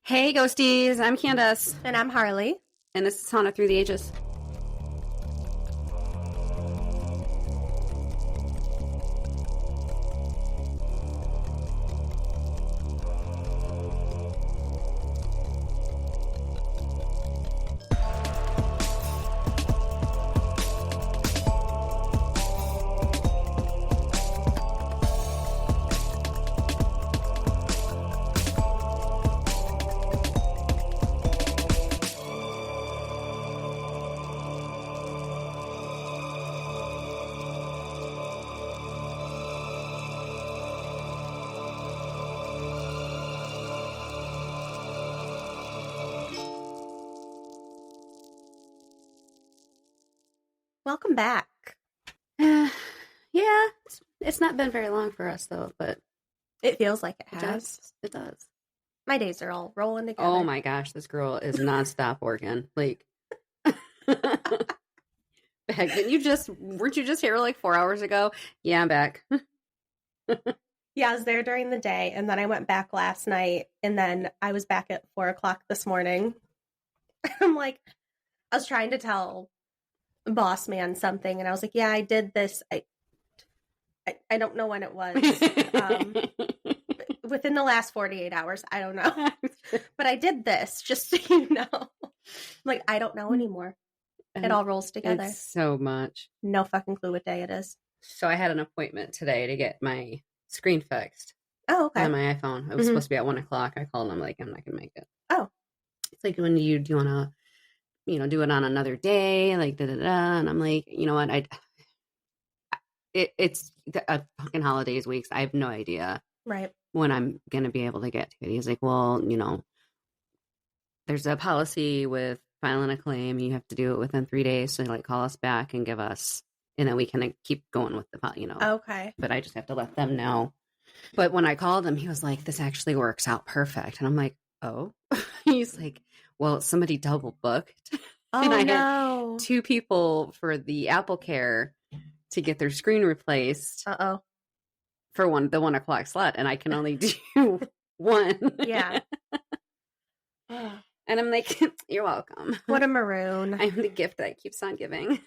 Hey, ghosties. I'm Kandis. And I'm Harley. And this is Haunted Through the Ages. Welcome back. Yeah, it's not been very long for us, though, but It feels like it has. It does. My days are all rolling together. Oh my gosh, this girl is nonstop working. Like, heck, weren't you just here like 4 hours ago? Yeah, I'm back. Yeah, I was there during the day, and then I went back last night, and then I was back at 4 o'clock this morning. I'm like, I was trying to tell boss man something, and I was like, yeah, I did this. I don't know when it was. Within the last 48 hours, I don't know. But I did this, just so you know. Like, I don't know anymore. It all rolls together. It's so much. No fucking clue what day it is. So I had an appointment today to get my screen fixed. Oh, okay. On my iPhone. It was supposed to be at 1 o'clock. I called and I'm like, I'm not going to make it. Oh. It's like, do you want to, do it on another day? Like, da-da-da. And I'm like, you know what? It's fucking holidays weeks. I have no idea. Right. When I'm going to be able to get to it. He's like, well, there's a policy with filing a claim. You have to do it within 3 days. So like call us back and give us, and then we can keep going with the, Okay. But I just have to let them know. But when I called him, he was like, this actually works out perfect. And I'm like, oh, he's like, well, somebody double booked. Oh, and I no. had 2 people for the Apple Care to get their screen replaced. Uh-oh. For the 1 o'clock slot, and I can only do one. Yeah. And I'm like, you're welcome. What a maroon. I'm the gift that keeps on giving.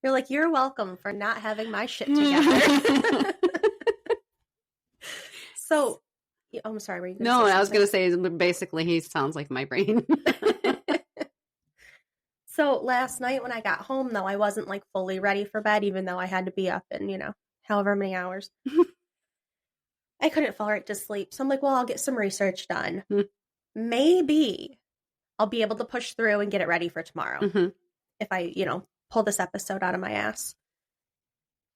You're like, you're welcome for not having my shit together. So, I'm sorry. Were you no, I was going to say, basically, he sounds like my brain. So last night when I got home, though, I wasn't like fully ready for bed, even though I had to be up in, however many hours. I couldn't fall right to sleep. So I'm like, well, I'll get some research done. Maybe I'll be able to push through and get it ready for tomorrow. If I, pull this episode out of my ass.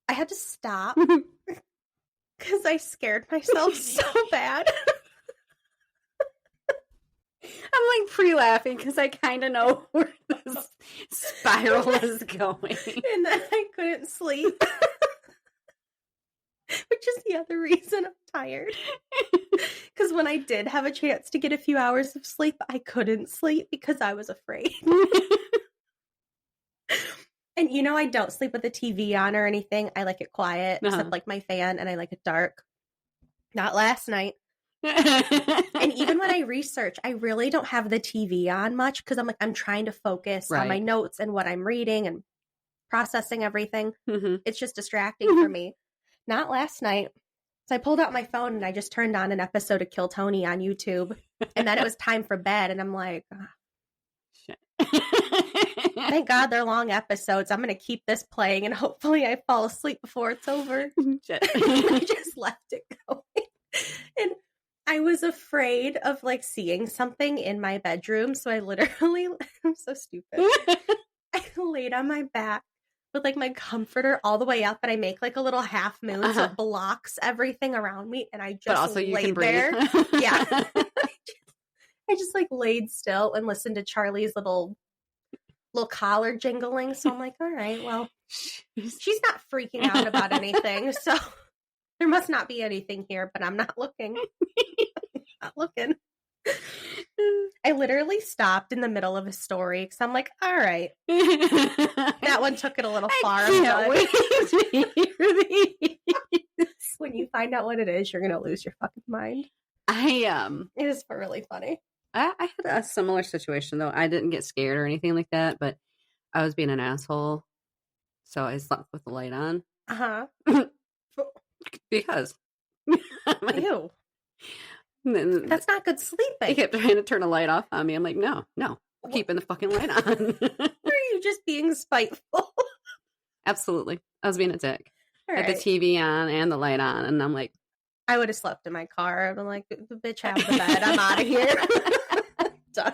I had to stop because I scared myself so bad. I'm like pre-laughing because I kind of know where this spiral is going. And then I couldn't sleep. Which is the other reason I'm tired. Because when I did have a chance to get a few hours of sleep, I couldn't sleep because I was afraid. And I don't sleep with the TV on or anything. I like it quiet, except like my fan, and I like it dark. Not last night. And even when I research, I really don't have the TV on much because I'm trying to focus on my notes and what I'm reading and processing everything. It's just distracting for me. Not last night. So I pulled out my phone and I just turned on an episode of Kill Tony on YouTube. And then it was time for bed. And I'm like, shit. Thank God they're long episodes. I'm going to keep this playing and hopefully I fall asleep before it's over. Shit. I just left it going. And I was afraid of like seeing something in my bedroom. So I literally, I'm so stupid. I laid on my back with like my comforter all the way up, and I make like a little half moon so it blocks everything around me. And I just but also you can breathe. There. Yeah. I just like laid still and listened to Charlie's little collar jingling. So I'm like, all right, well, she's not freaking out about anything. So there must not be anything here, but I'm not looking. Not looking. I literally stopped in the middle of a story because I'm like, all right. That one took it a little far. Can't wait to hear these. When you find out what it is, you're going to lose your fucking mind. It is really funny. I had a similar situation though. I didn't get scared or anything like that, but I was being an asshole, so I slept with the light on. Because ew, that's not good sleeping. He kept trying to turn a light off on me. I'm like, no, keeping the fucking light on. Are you just being spiteful? Absolutely, I was being a dick. Had the TV on and the light on, and I'm like, I would have slept in my car. I'm like, the bitch have the bed. I'm out of here. Done.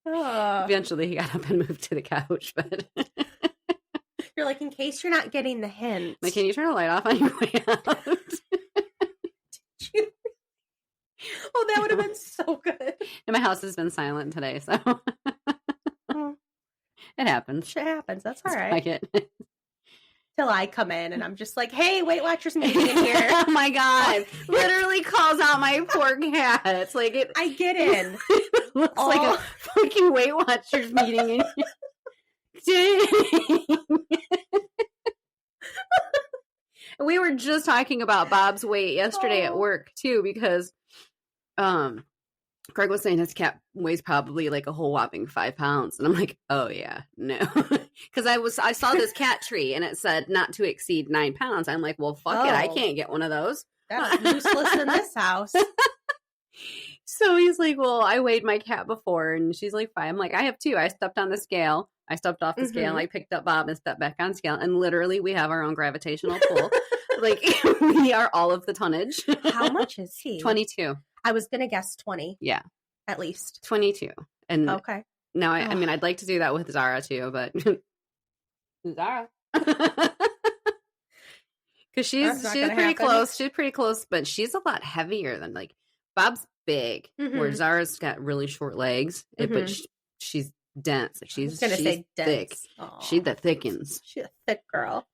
Eventually, he got up and moved to the couch, but you're like, in case you're not getting the hint. Like, can you turn the light off on your way out? Oh, that would have been so good. And my house has been silent today, so it happens. Shit happens. That's all right. Like it. Till I come in and I'm just like, hey, Weight Watchers meeting in here. Oh my God. Literally calls out my poor cat. It's like it. I get in. It looks like a fucking Weight Watchers meeting in here. Dang. We were just talking about Bob's weight yesterday at work too, because Greg was saying his cat weighs probably like a whole whopping 5 pounds. And I'm like, oh yeah, no. Because I saw this cat tree and it said not to exceed 9 pounds. I'm like, well, fuck it. I can't get one of those. That's useless in this house. So he's like, well, I weighed my cat before. And she's like, 5. I'm like, I have 2. I stepped on the scale. I stepped off the scale. I picked up Bob and stepped back on scale. And literally we have our own gravitational pull. Like we are all of the tonnage. How much is he? 22. I was going to guess 20. Yeah. At least. 22. And okay. Now, I mean, I'd like to do that with Zara too, but Zara. Because she's pretty close. She's pretty close, but she's a lot heavier than like Bob's big, where Zara's got really short legs, but she's dense. Like she's say thick. Aww. She that thickens. She's a thick girl.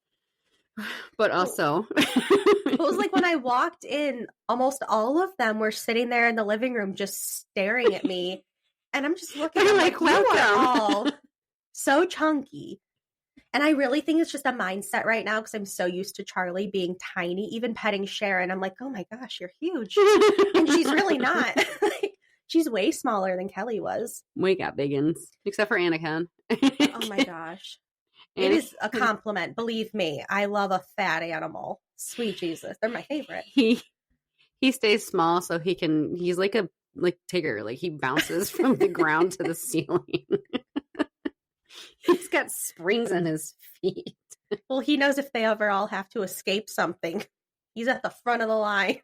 But also, it was like when I walked in, almost all of them were sitting there in the living room just staring at me. And I'm just looking at like, welcome. You are all so chunky. And I really think it's just a mindset right now because I'm so used to Charlie being tiny. Even petting Sharon, I'm like, oh my gosh, you're huge. And she's really not. Like, she's way smaller than Kelly was. We got biggins, except for Anakin. Oh my gosh. It is a compliment. Believe me, I love a fat animal. Sweet Jesus. They're my favorite. He stays small so he's like a Tigger. Like he bounces from the ground to the ceiling. He's got springs in his feet. Well, he knows if they ever all have to escape something, he's at the front of the line.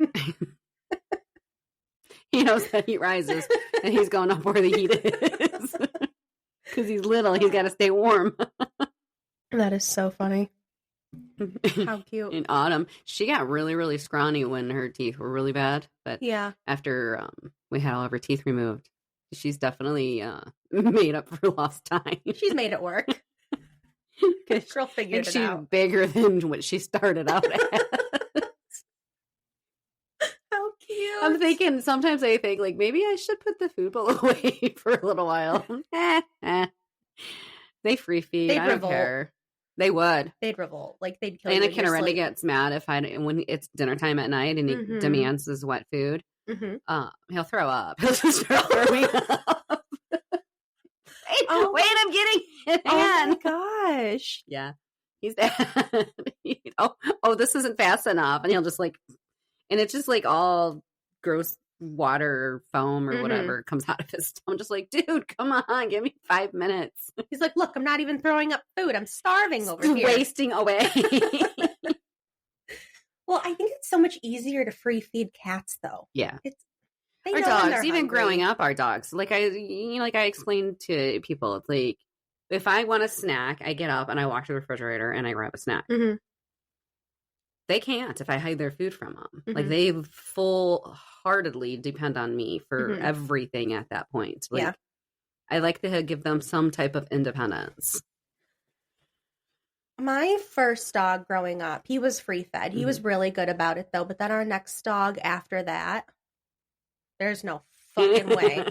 He knows that heat rises and he's going up where the heat is. Because he's little, he's got to stay warm. That is so funny. How cute. In Autumn, she got really, really scrawny when her teeth were really bad. But yeah, after we had all of her teeth removed, she's definitely made up for lost time. She's made it work. Girl figured it out. She's bigger than what she started out as. How cute. I'm thinking, sometimes I think, like, maybe I should put the food bowl away for a little while. They free feed. I don't care. They would. They'd revolt. Like, they'd kill Anakin already gets mad when it's dinner time at night and he demands his wet food. He'll throw up. He'll just start throwing up. Wait, I'm getting it. Oh my gosh. Yeah. He's this isn't fast enough. And he'll just and it's just like all gross water or foam or whatever comes out of his stomach. I'm just like, dude, come on, give me 5 minutes. He's like, look, I'm not even throwing up food. I'm starving over here. Wasting away. Well, I think it's so much easier to free feed cats, though. Yeah. Our dogs, even growing up, our dogs, like I explained to people, it's like, if I want a snack, I get up and I walk to the refrigerator and I grab a snack. They can't if I hide their food from them. Like, they full-heartedly depend on me for everything at that point. Like, yeah. I like to give them some type of independence. My first dog growing up, he was free-fed. He was really good about it, though. But then our next dog after that, there's no fucking way.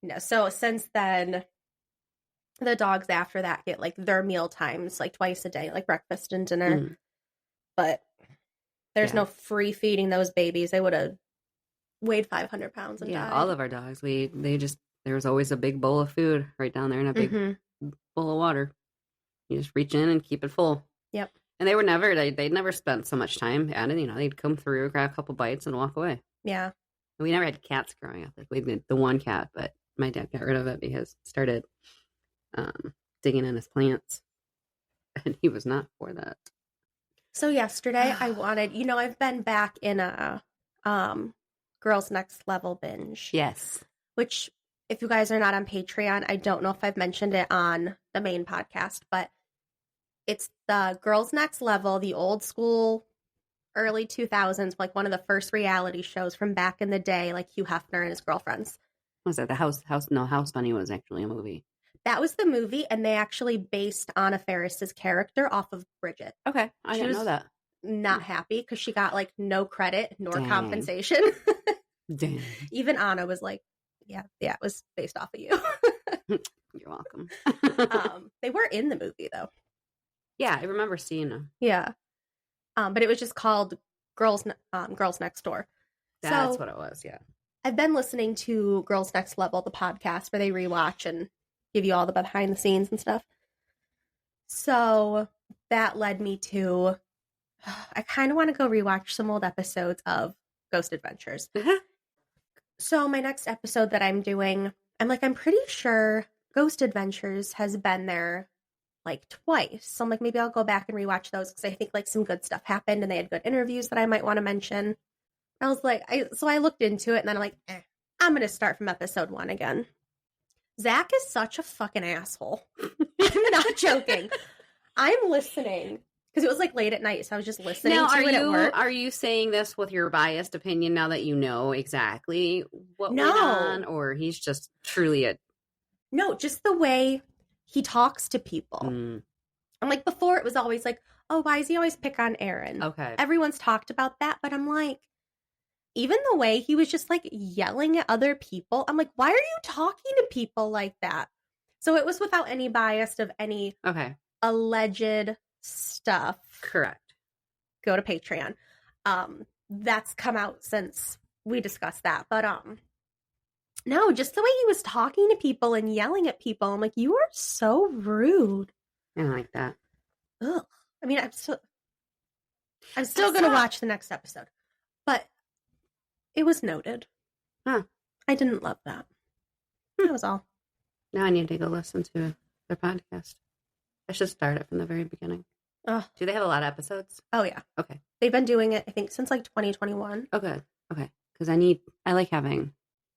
No. So since then, the dogs after that get, their meal times, twice a day, breakfast and dinner. But There's no free feeding those babies. They would have weighed 500 pounds and died. All of our dogs, there was always a big bowl of food right down there and a big bowl of water. You just reach in and keep it full. Yep. And they'd never spent so much time at it. They'd come through, grab a couple bites, and walk away. Yeah. We never had cats growing up. Like, we did the one cat, but my dad got rid of it because it started digging in his plants. And he was not for that. So yesterday I wanted, I've been back in a Girls Next Level binge. Yes. Which, if you guys are not on Patreon, I don't know if I've mentioned it on the main podcast, but it's the Girls Next Level, the old school, early 2000s, like one of the first reality shows from back in the day, like Hugh Hefner and his girlfriends. Was that the House? No, House Bunny was actually a movie. That was the movie, and they actually based Anna Faris's character off of Bridget. Okay, I didn't know that. Not happy because she got like no credit nor compensation. Damn. Even Anna was like, yeah, it was based off of you. You're welcome. They were in the movie though. Yeah, I remember seeing them. Yeah. But it was just called Girls Next Door. That's what it was, yeah. I've been listening to Girls Next Level, the podcast where they rewatch and give you all the behind the scenes and stuff. So that led me to, I kind of want to go rewatch some old episodes of Ghost Adventures. So my next episode that I'm doing, I'm pretty sure Ghost Adventures has been there like twice. So I'm like, maybe I'll go back and rewatch those because I think like some good stuff happened and they had good interviews that I might want to mention. I was like, I looked into it and then I'm like, I'm going to start from episode 1 again. Zach is such a fucking asshole. I'm not joking. I'm listening because it was like late at night. So I was just listening to it at work. Are you saying this with your biased opinion now that you know exactly what went on? Or he's just truly No, just the way he talks to people. And like before it was always like, oh, why does he always pick on Aaron? Okay. Everyone's talked about that, but I'm like, even the way he was just like yelling at other people, I'm like, why are you talking to people like that? So it was without any bias of any alleged stuff. Correct. Go to Patreon. That's come out since we discussed that. But no, just the way he was talking to people and yelling at people. I'm like, you are so rude. I don't like that. Ugh. I mean, I'm still going to watch the next episode. But it was noted. Huh. I didn't love that. That was all. Now I need to go listen to their podcast. I should start it from the very beginning. Do they have a lot of episodes? Oh, yeah. Okay. They've been doing it, I think, since like 2021. Okay. Because I like having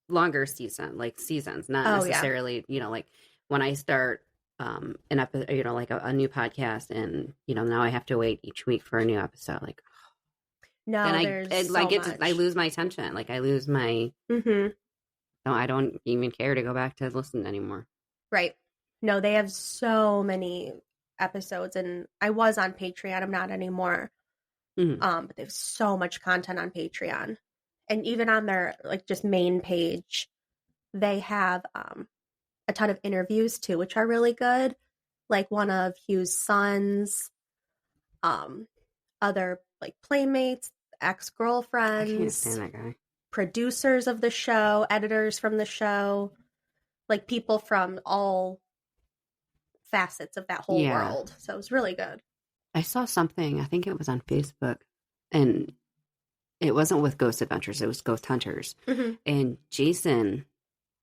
longer seasons, not necessarily, like when I start an episode, like a new podcast and, now I have to wait each week for a new episode. Like, no, and I lose my attention. Like I lose my, no, I don't even care to go back to listen anymore. Right. No, they have so many episodes and I was on Patreon. I'm not anymore. But they have so much content on Patreon. And even on their like just main page, they have a ton of interviews too, which are really good. Like one of Hugh's sons, other like playmates, ex-girlfriends. I can't stand that guy. Producers of the show, editors from the show, like people from all facets of that whole world. So it was really good. I saw something, I think it was on Facebook, and it wasn't with Ghost Adventures, it was Ghost Hunters. And Jason,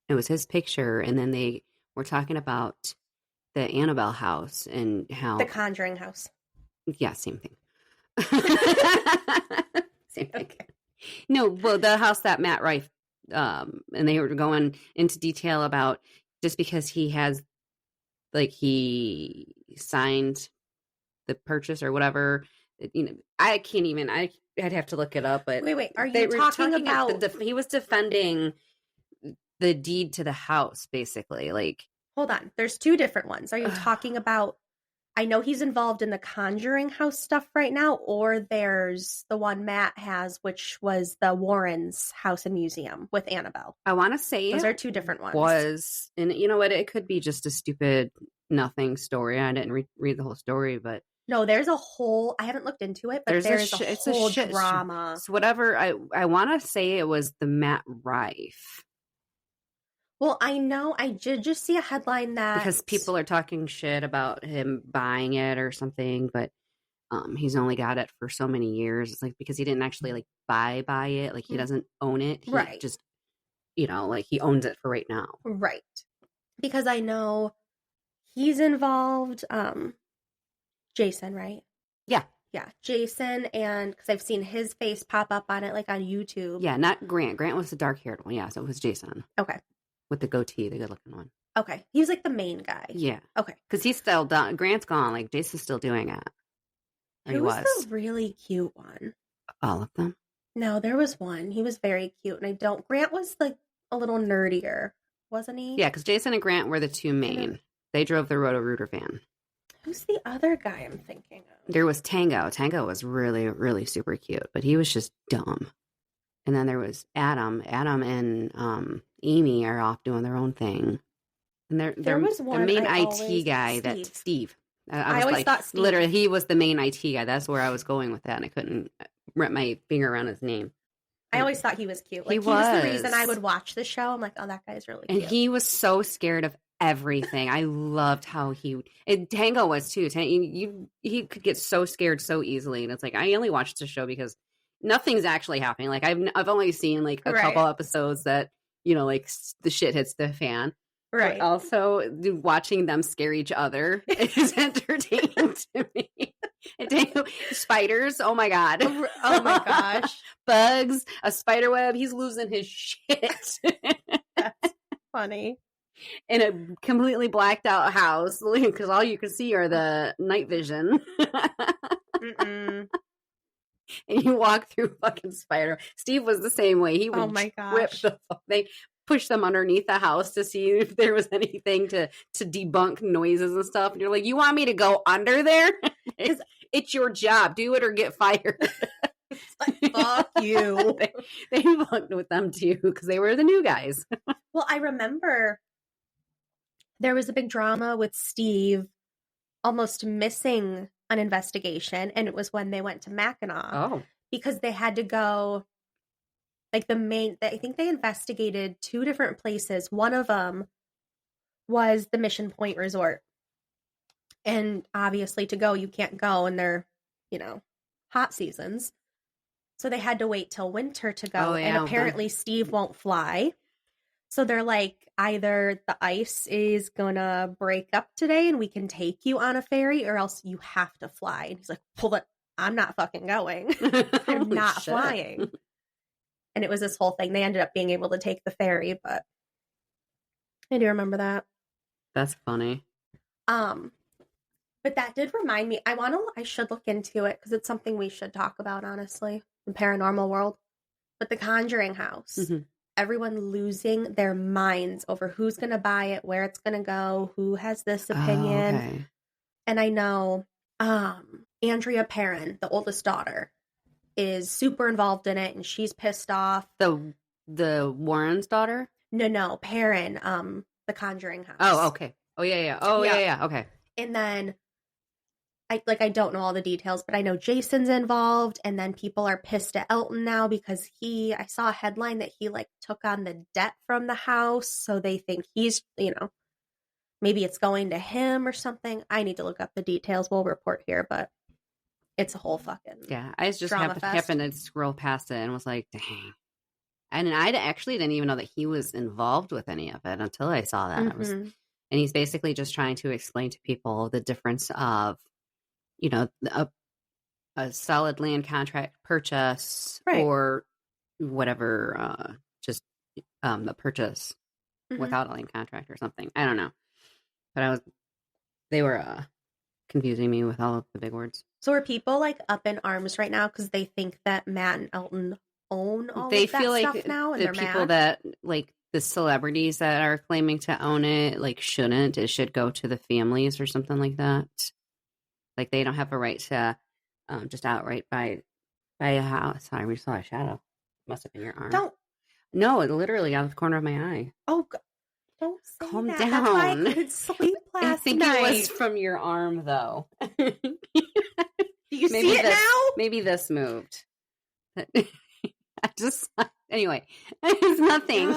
it was his picture, and then they were talking about the Annabelle house and how... The Conjuring house. Yeah, same thing. Same thing. Okay. No, well, the house that Matt Rife, and they were going into detail about just because he has, like, he signed the purchase or whatever, I can't even, I'd have to look it up, but... Wait, are you talking about... he was defending the deed to the house, basically, like... Hold on, there's two different ones. Are you talking about... I know he's involved in the Conjuring house stuff right now, or there's the one Matt has, which was the Warrens house and museum with Annabelle. I want to say those are two different ones. And you know what? It could be just a stupid nothing story. I didn't read the whole story, but No, there's a whole, I haven't looked into it, but there's a whole drama. So whatever, I want to say it was the Matt Rife. Well, I know, I did just see a headline that... Because people are talking shit about him buying it or something, but he's only got it for so many years. It's like, because he didn't actually, like, buy it. Like, he doesn't own it. He just, like, he owns it for right now. Right. Because I know he's involved, Jason, right? Yeah. Yeah, Jason, and because I've seen his face pop up on it, like, on YouTube. Yeah, not Grant. Grant was the dark-haired one. Yeah, so it was Jason. Okay. With the goatee, the good-looking one. Okay. He was, like, the main guy. Yeah. Okay. Because he's still done. Grant's gone. Like, Jason's still doing it. Who was the really cute one? All of them? No, there was one. He was very cute, and Grant was, like, a little nerdier, wasn't he? Yeah, because Jason and Grant were the two main. They drove the Roto-Rooter van. Who's the other guy I'm thinking of? There was Tango. Tango was really, really super cute, but he was just dumb. And then there was Adam. Adam and Amy are off doing their own thing. And there was one, the main IT guy, Steve. I always thought Steve. Literally, he was the main IT guy. That's where I was going with that, and I couldn't wrap my finger around his name. I always thought he was cute. Like, he was the reason I would watch the show. I'm like, oh, that guy's really cute. And he was so scared of everything. I loved how Tango was too. He could get so scared so easily, and it's like, I only watched the show because nothing's actually happening. Like, I've only seen like a couple episodes that, like, the shit hits the fan. Right. But also, watching them scare each other is entertaining to me. Spiders, oh my god. Oh my gosh. Bugs, a spider web, he's losing his shit. That's funny. In a completely blacked out house, because all you can see are the night vision. And you walk through fucking spider. Steve was the same way. He would rip the thing, push them underneath the house to see if there was anything to debunk noises and stuff. And you're like, you want me to go under there? It's your job. Do it or get fired. It's like, fuck you. They fucked with them too because they were the new guys. Well, I remember there was a big drama with Steve almost missing an investigation, and it was when they went to Mackinac. Oh. Because they had to go, like, I think they investigated 2 different places. One of them was the Mission Point Resort. And obviously to go, you can't go in their, hot seasons. So they had to wait till winter to go. And apparently Steve won't fly. So they're like, either the ice is gonna break up today and we can take you on a ferry, or else you have to fly. And he's like, well, I'm not fucking going. I'm not flying. And it was this whole thing. They ended up being able to take the ferry, but I do remember that. That's funny. But that did remind me, I should look into it because it's something we should talk about, honestly, in paranormal world. But the Conjuring house, everyone losing their minds over who's going to buy it, where it's going to go, who has this opinion. Oh, okay. And I know Andrea Perrin, the oldest daughter, is super involved in it, and she's pissed off. The Warren's daughter? No, Perrin, the Conjuring house. Oh, okay. Oh, yeah. Oh, yeah. Okay. And then I don't know all the details, but I know Jason's involved, and then people are pissed at Elton now because I saw a headline that he took on the debt from the house, so they think he's, maybe it's going to him or something. I need to look up the details. We'll report here, but it's a whole fucking I just happened to scroll past it and was like, dang. And I actually didn't even know that he was involved with any of it until I saw that. And he's basically just trying to explain to people the difference of, a solid land contract purchase or whatever, just the purchase without a land contract or something. I don't know. But they were confusing me with all of the big words. So are people up in arms right now because they think that Matt and Elton own all of that stuff now? And the people that the celebrities that are claiming to own it, shouldn't. It should go to the families or something like that. They don't have a right to just outright buy a house. Sorry, we saw a shadow. Must have been your arm. Don't. No, it literally out of the corner of my eye. Oh, God. Don't say Calm that. down. That's why I couldn't sleep last night. I think it was from your arm, though. Do you see it now? Maybe this moved. Anyway, it's nothing.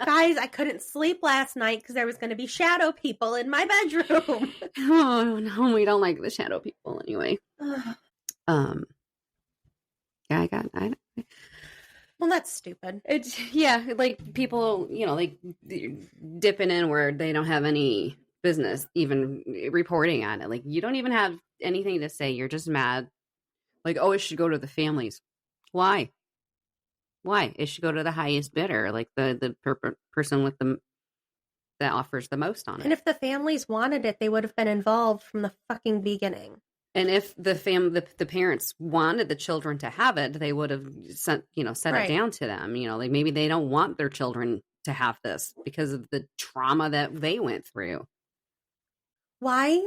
Guys, I couldn't sleep last night because there was going to be shadow people in my bedroom. Oh, no, we don't like the shadow people anyway. Yeah, well, that's stupid. Like people, like dipping in where they don't have any business even reporting on it. Like, you don't even have anything to say. You're just mad. Like, oh, it should go to the families. Why? It should go to the highest bidder, like the person with that offers the most on it. And if the families wanted it, they would have been involved from the fucking beginning. And if the parents wanted the children to have it, they would have set it down to them. Like maybe they don't want their children to have this because of the trauma that they went through. Why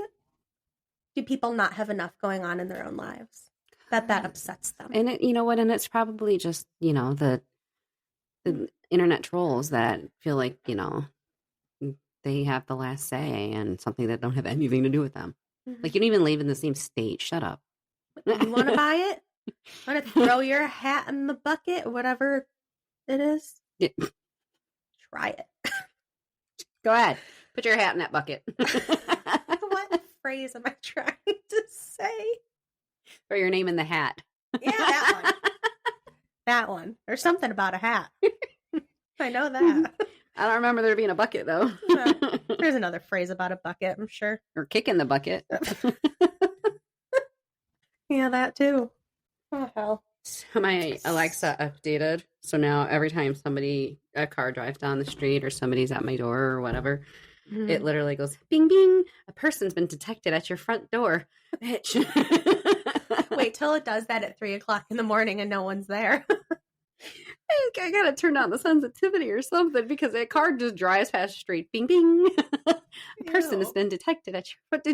do people not have enough going on in their own lives that upsets them? And and it's probably just, the internet trolls that feel like, they have the last say and something that don't have anything to do with them. Mm-hmm. Like, you don't even live in the same state. Shut up. You want to buy it? Want to throw your hat in the bucket? Whatever it is? Yeah. Try it. Go ahead. Put your hat in that bucket. What phrase am I trying to say? Throw your name in the hat. Yeah, that one. That one. There's something about a hat. I know that. I don't remember there being a bucket, though. No. There's another phrase about a bucket, I'm sure. Or kicking the bucket. Yeah, that too. Oh, hell. So my Alexa updated. So now every time a car drives down the street or somebody's at my door or whatever, it literally goes, bing, bing. A person's been detected at your front door. Bitch. Wait till it does that at 3:00 in the morning and no one's there. I gotta turn down the sensitivity or something because a car just drives past the street. Bing, bing. A person has been detected at your foot.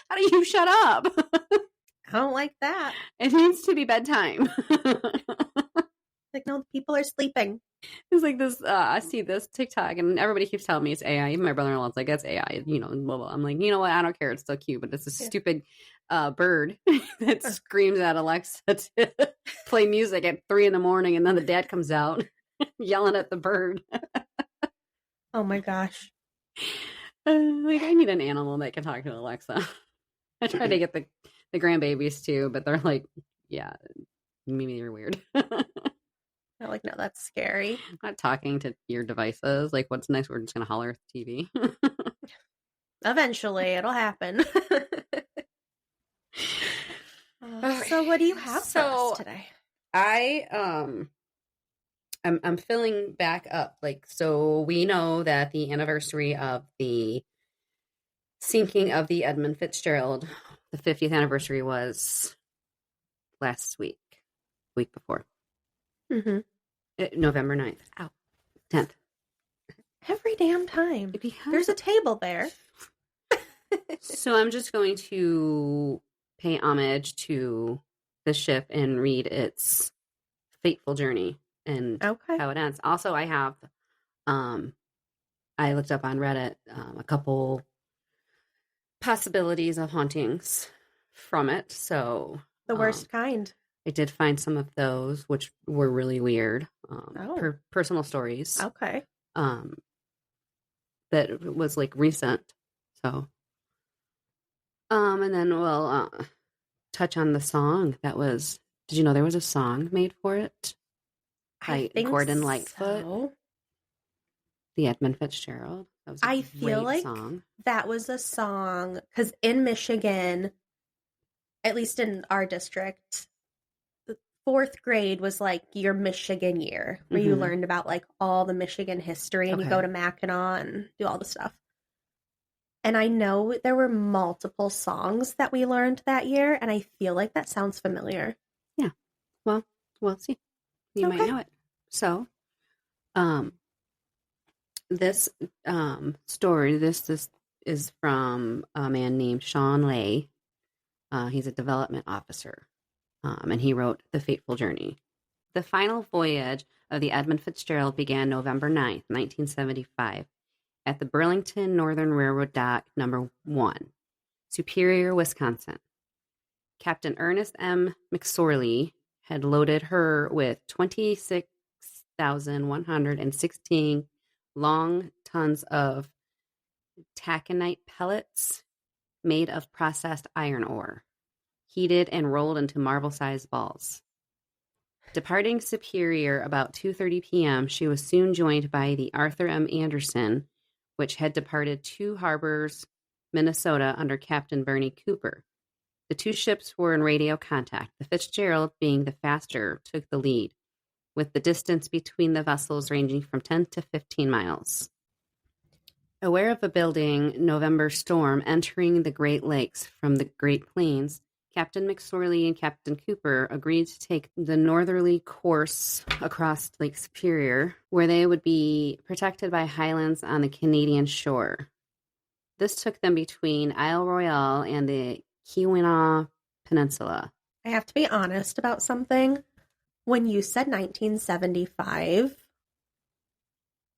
How do you shut up? I don't like that. It needs to be bedtime. Like, no, people are sleeping. It's like this, I see this TikTok and everybody keeps telling me it's AI. Even my brother-in-law's like, that's AI, blah, blah. I'm like, you know what? I don't care. It's still cute, but it's a stupid bird that screams at Alexa to play music at 3 a.m. and then the dad comes out yelling at the bird. Oh my gosh. Like, I need an animal that can talk to Alexa. I tried to get the grandbabies too, but they're like, yeah, maybe you're weird. They're like, no, that's scary. I'm not talking to your devices. Like, what's next? We're just going to holler at the TV. Eventually, it'll happen. So what do you have for us today? I'm filling back up. Like, so we know that the anniversary of the sinking of the Edmund Fitzgerald, the 50th anniversary, was last week before. Mm-hmm. November 9th. Ow. 10th. Every damn time. There's a table there. So I'm just going to pay homage to the ship and read its fateful journey and how it ends. Also, I have, I looked up on Reddit a couple possibilities of hauntings from it. So the worst kind. I did find some of those, which were really weird. Personal stories. Okay. That was like recent. So, and then we'll touch on the song that was. Did you know there was a song made for it by Gordon Lightfoot? The Edmund Fitzgerald. That was a great song. That was a song because in Michigan, at least in our district, the 4th grade was like your Michigan year where you learned about like all the Michigan history and you go to Mackinac and do all the stuff. And I know there were multiple songs that we learned that year, and I feel like that sounds familiar. Yeah. Well, we'll see. You might know it. So, this story, this is from a man named Sean Lay. He's a development officer, and he wrote The Fateful Journey. The final voyage of the Edmund Fitzgerald began November 9th, 1975, at the Burlington Northern Railroad Dock Number 1, Superior, Wisconsin. Captain Ernest M. McSorley had loaded her with 26,116 long tons of taconite pellets made of processed iron ore, heated and rolled into marble-sized balls. Departing Superior about 2:30 p.m., she was soon joined by the Arthur M. Anderson, which had departed Two Harbors, Minnesota, under Captain Bernie Cooper. The two ships were in radio contact. The Fitzgerald, being the faster, took the lead, with the distance between the vessels ranging from 10 to 15 miles. Aware of a building November storm entering the Great Lakes from the Great Plains, Captain McSorley and Captain Cooper agreed to take the northerly course across Lake Superior, where they would be protected by highlands on the Canadian shore. This took them between Isle Royale and the Keweenaw Peninsula. I have to be honest about something. When you said 1975,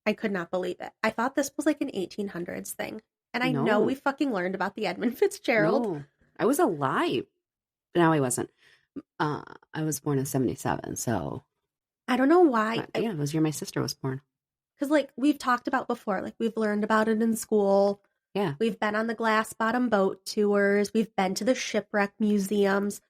I could not believe it. I thought this was like an 1800s thing. And I know we fucking learned about the Edmund Fitzgerald. No, I was alive. No, I wasn't. I was born in 77, so. I don't know why. Yeah, it was the year my sister was born. Because, like, we've talked about before. Like, we've learned about it in school. Yeah. We've been on the glass bottom boat tours. We've been to the shipwreck museums.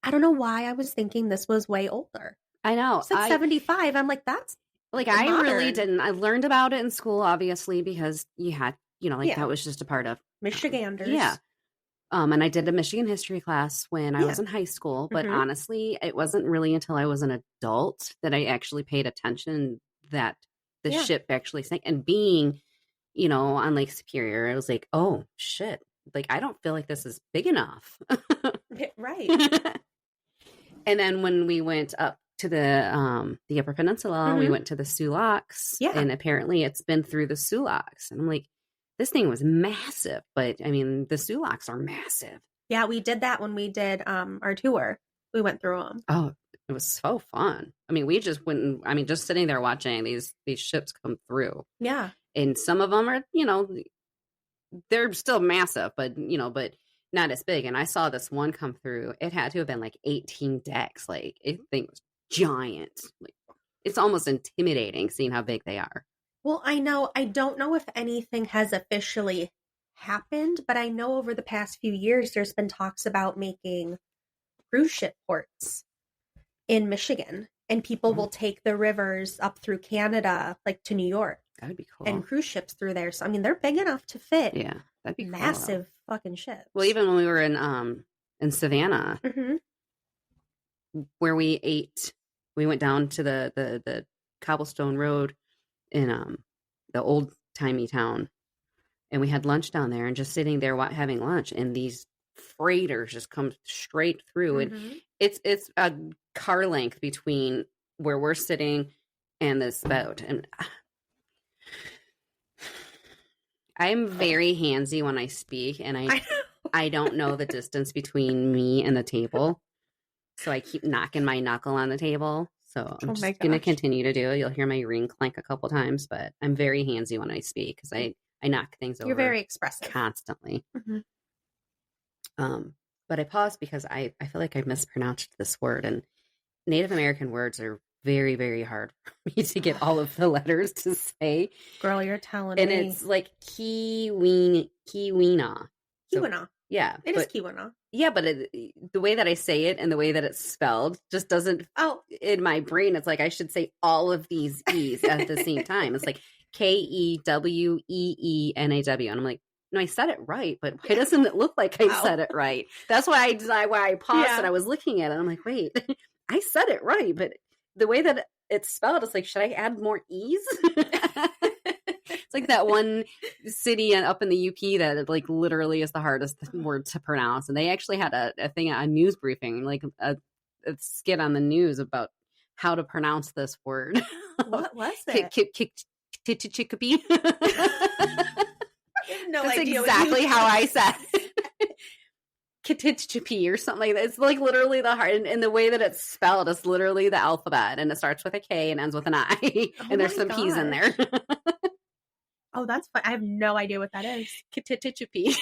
I don't know why I was thinking this was way older. I know. You said 75. I'm like, that's like, modern. I really didn't. I learned about it in school, obviously, because you had, that was just a part of Michiganders. Yeah. And I did a Michigan history class when I was in high school, but honestly, it wasn't really until I was an adult that I actually paid attention that the ship actually sank. And being, on Lake Superior, I was like, oh, shit. Like, I don't feel like this is big enough. Right. And then when we went up to the Upper Peninsula, we went to the Sioux Locks. Yeah. And apparently it's been through the Sioux Locks. And I'm like, this thing was massive. But, I mean, the Sioux Locks are massive. Yeah, we did that when we did our tour. We went through them. Oh, it was so fun. I mean, we just went, just sitting there watching these ships come through. Yeah. And some of them are, they're still massive, but not as big. And I saw this one come through. It had to have been like 18 decks. Like, it thing was giant. Like, it's almost intimidating seeing how big they are. Well, I know. I don't know if anything has officially happened, but I know over the past few years there's been talks about making cruise ship ports in Michigan, and people will take the rivers up through Canada, like to New York. That'd be cool. And cruise ships through there. So, I mean, they're big enough to fit. Yeah, that'd be massive fucking ships. Well, even when we were in Savannah, where we ate, we went down to the cobblestone road in the old timey town, and we had lunch down there, and just sitting there having lunch, and these freighters just come straight through, and it's a car length between where we're sitting and this boat, and I'm very handsy when I speak, and I don't know the distance between me and the table, so I keep knocking my knuckle on the table. So I'm just going to continue to do it. You'll hear my ring clank a couple times, but I'm very handsy when I speak because I knock things over. You're very expressive. Constantly. But I paused because I feel like I mispronounced this word, and Native American words are very, very hard for me to get all of the letters to say. Girl, you're telling me. And me. it's like Keweenaw. Keweenaw. Yeah. It is Keweenaw. Yeah, but the way that I say it and the way that it's spelled just doesn't, in my brain, it's like I should say all of these E's at the same time. It's like Keweenaw. And I'm like, no, I said it right, but why doesn't it look like I said it right? That's why I paused and I was looking at it. I'm like, wait, I said it right, but the way that it's spelled, it's like, should I add more E's? It's like that one city up in the UP that like literally is the hardest word to pronounce. And they actually had a thing, a news briefing, like a skit on the news about how to pronounce this word. What was it? Chicopee. No That's idea exactly how I said it. Kititchipi or something like that. It's like literally the heart, and the way that it's spelled is literally the alphabet, and it starts with a K and ends with an I, and there's some P's in there. Oh, that's fun. I have no idea what that is. Kititchipi.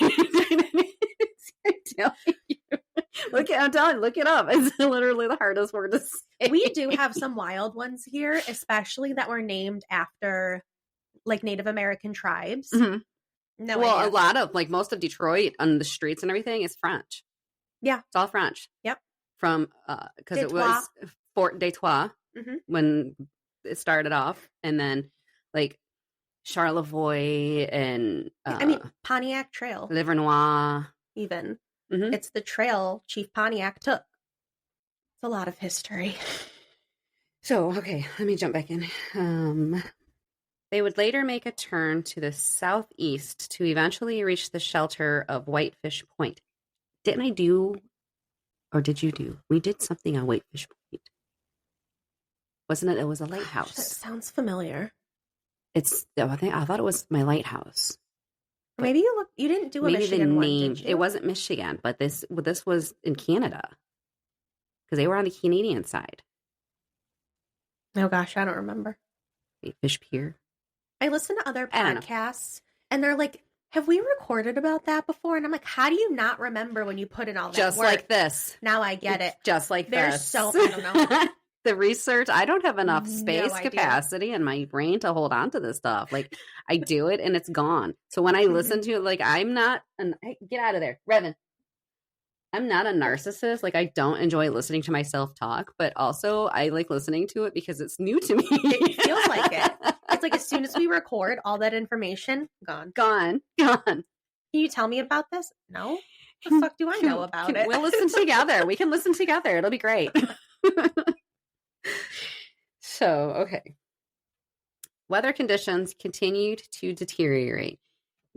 I'm telling you, look it up. It's literally the hardest word to say. We do have some wild ones here, especially that were named after like Native American tribes. Mm-hmm. No well, idea. A lot of like most of Detroit on the streets and everything is French. Yeah, it's all French. Yep. From because it was Fort Detroit when it started off, and then like Charlevoix and Pontiac Trail, Livernois, even. Mm-hmm. It's the trail Chief Pontiac took. It's a lot of history. So, okay, let me jump back in. They would later make a turn to the southeast to eventually reach the shelter of Whitefish Point. Didn't I do, or did you do? We did something on Whitefish Point. Wasn't it? It was a lighthouse. That sounds familiar. I thought it was my lighthouse. Maybe you didn't do a Michigan one, did you? It wasn't Michigan, but this was in Canada. Because they were on the Canadian side. Oh gosh, I don't remember. Fish Pier. I listen to other podcasts and they're like, have we recorded about that before? And I'm like, how do you not remember when you put in all that Just work? like this. Now I get it. Just like this. I don't know. The research, I don't have enough space capacity in my brain to hold on to this stuff. Like, I do it and it's gone. So when I listen to it, like, I'm not, hey, get out of there, Revan. I'm not a narcissist. Like, I don't enjoy listening to myself talk, but also I like listening to it because it's new to me. It feels like it. It's like as soon as we record, all that information, gone. Gone. Can you tell me about this? No. The fuck do I know about it? We'll listen together. We can listen together. It'll be great. So, okay. Weather conditions continued to deteriorate.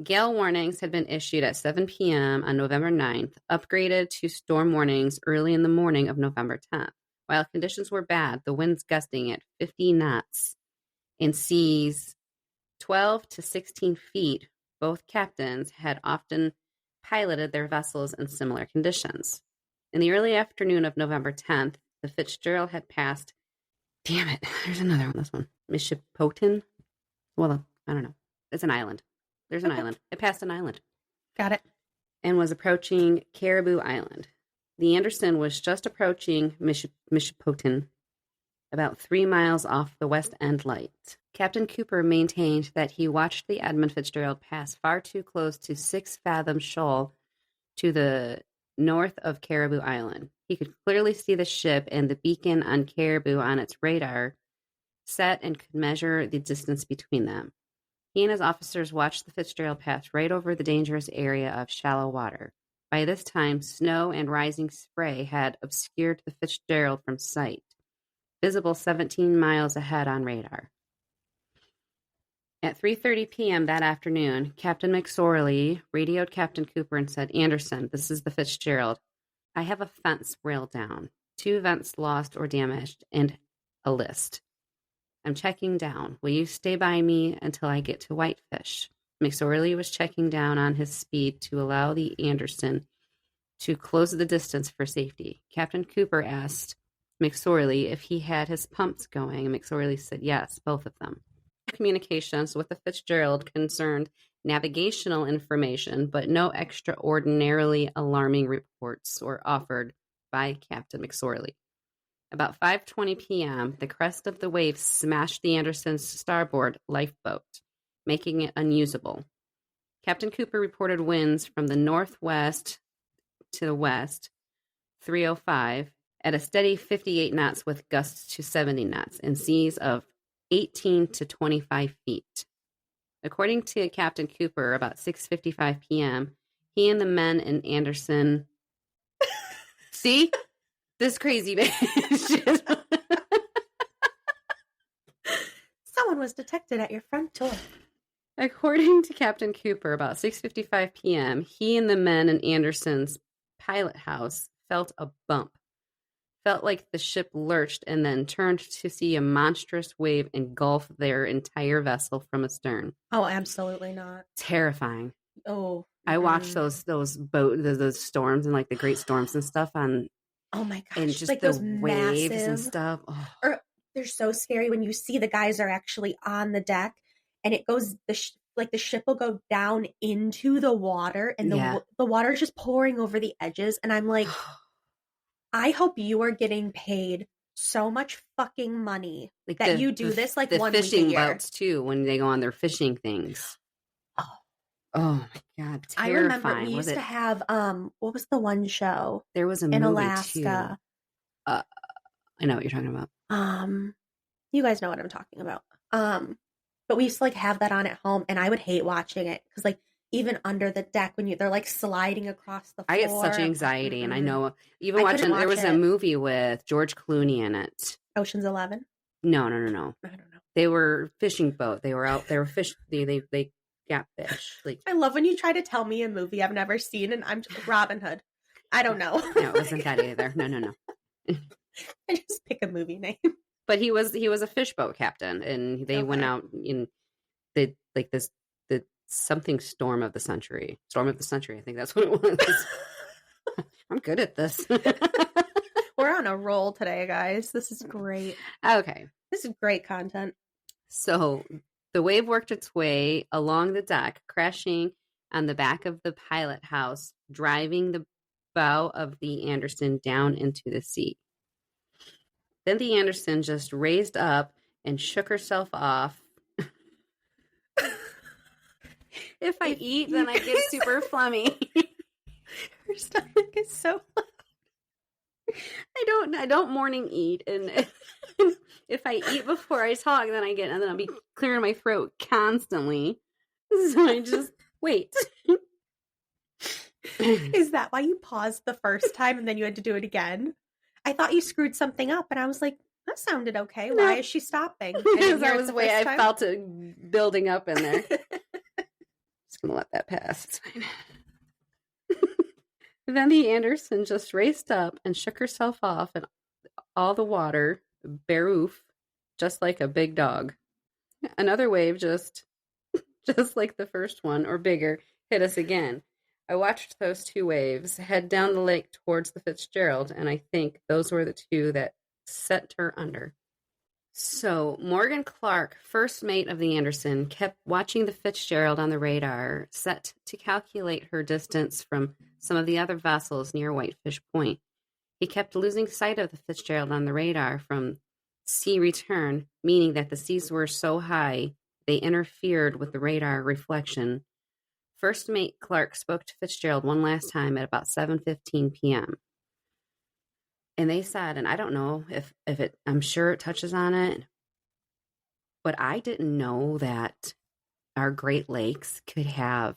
Gale warnings had been issued at 7 p.m. on November 9th, upgraded to storm warnings early in the morning of November 10th. While conditions were bad, the winds gusting at 50 knots and seas 12 to 16 feet, both captains had often piloted their vessels in similar conditions. In the early afternoon of November 10th, the Fitzgerald had passed. Damn it, there's another one, this one. Mishipoten? Well, I don't know. It's an island. There's an island. It passed an island. Got it. And was approaching Caribou Island. The Anderson was just approaching Mishipoten, about 3 miles off the West End Light. Captain Cooper maintained that he watched the Edmund Fitzgerald pass far too close to 6 Fathom Shoal to the north of Caribou Island. He could clearly see the ship and the beacon on Caribou on its radar set and could measure the distance between them. He and his officers watched the Fitzgerald pass right over the dangerous area of shallow water. By this time, snow and rising spray had obscured the Fitzgerald from sight, visible 17 miles ahead on radar. At 3:30 p.m. that afternoon, Captain McSorley radioed Captain Cooper and said, "Anderson, this is the Fitzgerald. I have a fence railed down, 2 vents lost or damaged, and a list. I'm checking down. Will you stay by me until I get to Whitefish?" McSorley was checking down on his speed to allow the Anderson to close the distance for safety. Captain Cooper asked McSorley if he had his pumps going, and McSorley said yes, both of them. Communications with the Fitzgerald concerned navigational information, but no extraordinarily alarming reports were offered by Captain McSorley. About 5:20 p.m., the crest of the wave smashed the Anderson's starboard lifeboat, making it unusable. Captain Cooper reported winds from the northwest to the west, 305, at a steady 58 knots with gusts to 70 knots and seas of 18 to 25 feet. According to Captain Cooper, about 6:55 p.m., he and the men in Anderson... See? This crazy bitch. Someone was detected at your front door. According to Captain Cooper, about 6:55 p.m., he and the men in Anderson's pilot house felt a bump. Felt like the ship lurched and then turned to see a monstrous wave engulf their entire vessel from astern. Oh, absolutely not. Terrifying. Oh. I watched those those storms and like the great storms and stuff on. Oh my gosh! And just like the those waves massive, and stuff. Oh. Or they're so scary when you see the guys are actually on the deck, and it goes the ship will go down into the water, and the water is just pouring over the edges, and I'm like, I hope you are getting paid so much fucking money like that you do this like the 1 fishing week a year. boats too when they go on their fishing things. Oh my god, terrifying. I remember we used to have what was the one show? There was a movie in Alaska. Too. I know what you're talking about. You guys know what I'm talking about. But we used to like have that on at home, and I would hate watching it because like even under the deck when they're like sliding across the floor. I get such anxiety, and I know even watching there was a movie with George Clooney in it. Ocean's 11? No. I don't know. They were fishing boat. They were out. They were fish. They got fish. Like I love when you try to tell me a movie I've never seen, and I'm just Robin Hood. I don't know. No, it wasn't that either. No. I just pick a movie name. But he was a fish boat captain, and they went out in the something storm of the century. Storm of the century, I think that's what it was. I'm good at this. We're on a roll today, guys. This is great. Okay. This is great content. So the wave worked its way along the deck, crashing on the back of the pilot house, driving the bow of the Anderson down into the sea. Then the Anderson just raised up and shook herself off. If I eat, then I get super flummy. Her stomach is so I don't morning eat, and if I eat before I talk, then I'll be clearing my throat constantly. So I just wait. Is that why you paused the first time and then you had to do it again? I thought you screwed something up, and I was like, that sounded okay. Why is she stopping? Because that was the way I felt it building up in there. Just gonna let that pass. It's fine. Then the Anderson just raced up and shook herself off, and all the water, baroof, just like a big dog. Another wave just like the first one, or bigger, hit us again. I watched those two waves head down the lake towards the Fitzgerald, and I think those were the two that sent her under. So Morgan Clark, first mate of the Anderson, kept watching the Fitzgerald on the radar, set to calculate her distance from some of the other vessels near Whitefish Point. He kept losing sight of the Fitzgerald on the radar from sea return, meaning that the seas were so high they interfered with the radar reflection. First mate Clark spoke to Fitzgerald one last time at about 7:15 p.m. And they said, and I don't know if it, I'm sure it touches on it, but I didn't know that our Great Lakes could have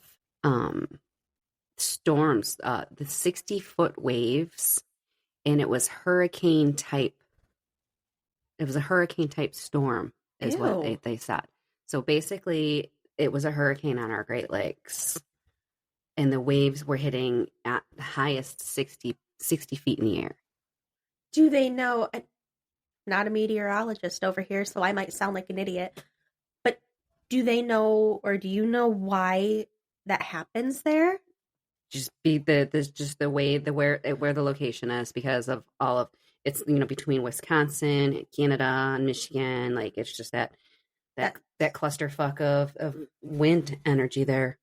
storms, the 60-foot waves, and it was hurricane type. It was a hurricane type storm, is what they said. So basically, it was a hurricane on our Great Lakes, and the waves were hitting at the highest 60 feet in the air. Do they know? I'm not a meteorologist over here, so I might sound like an idiot, but do they know, or do you know why that happens there? Just be the way where the location is, because of all of it's, between Wisconsin, Canada, and Michigan. Like, it's just that clusterfuck of wind energy there.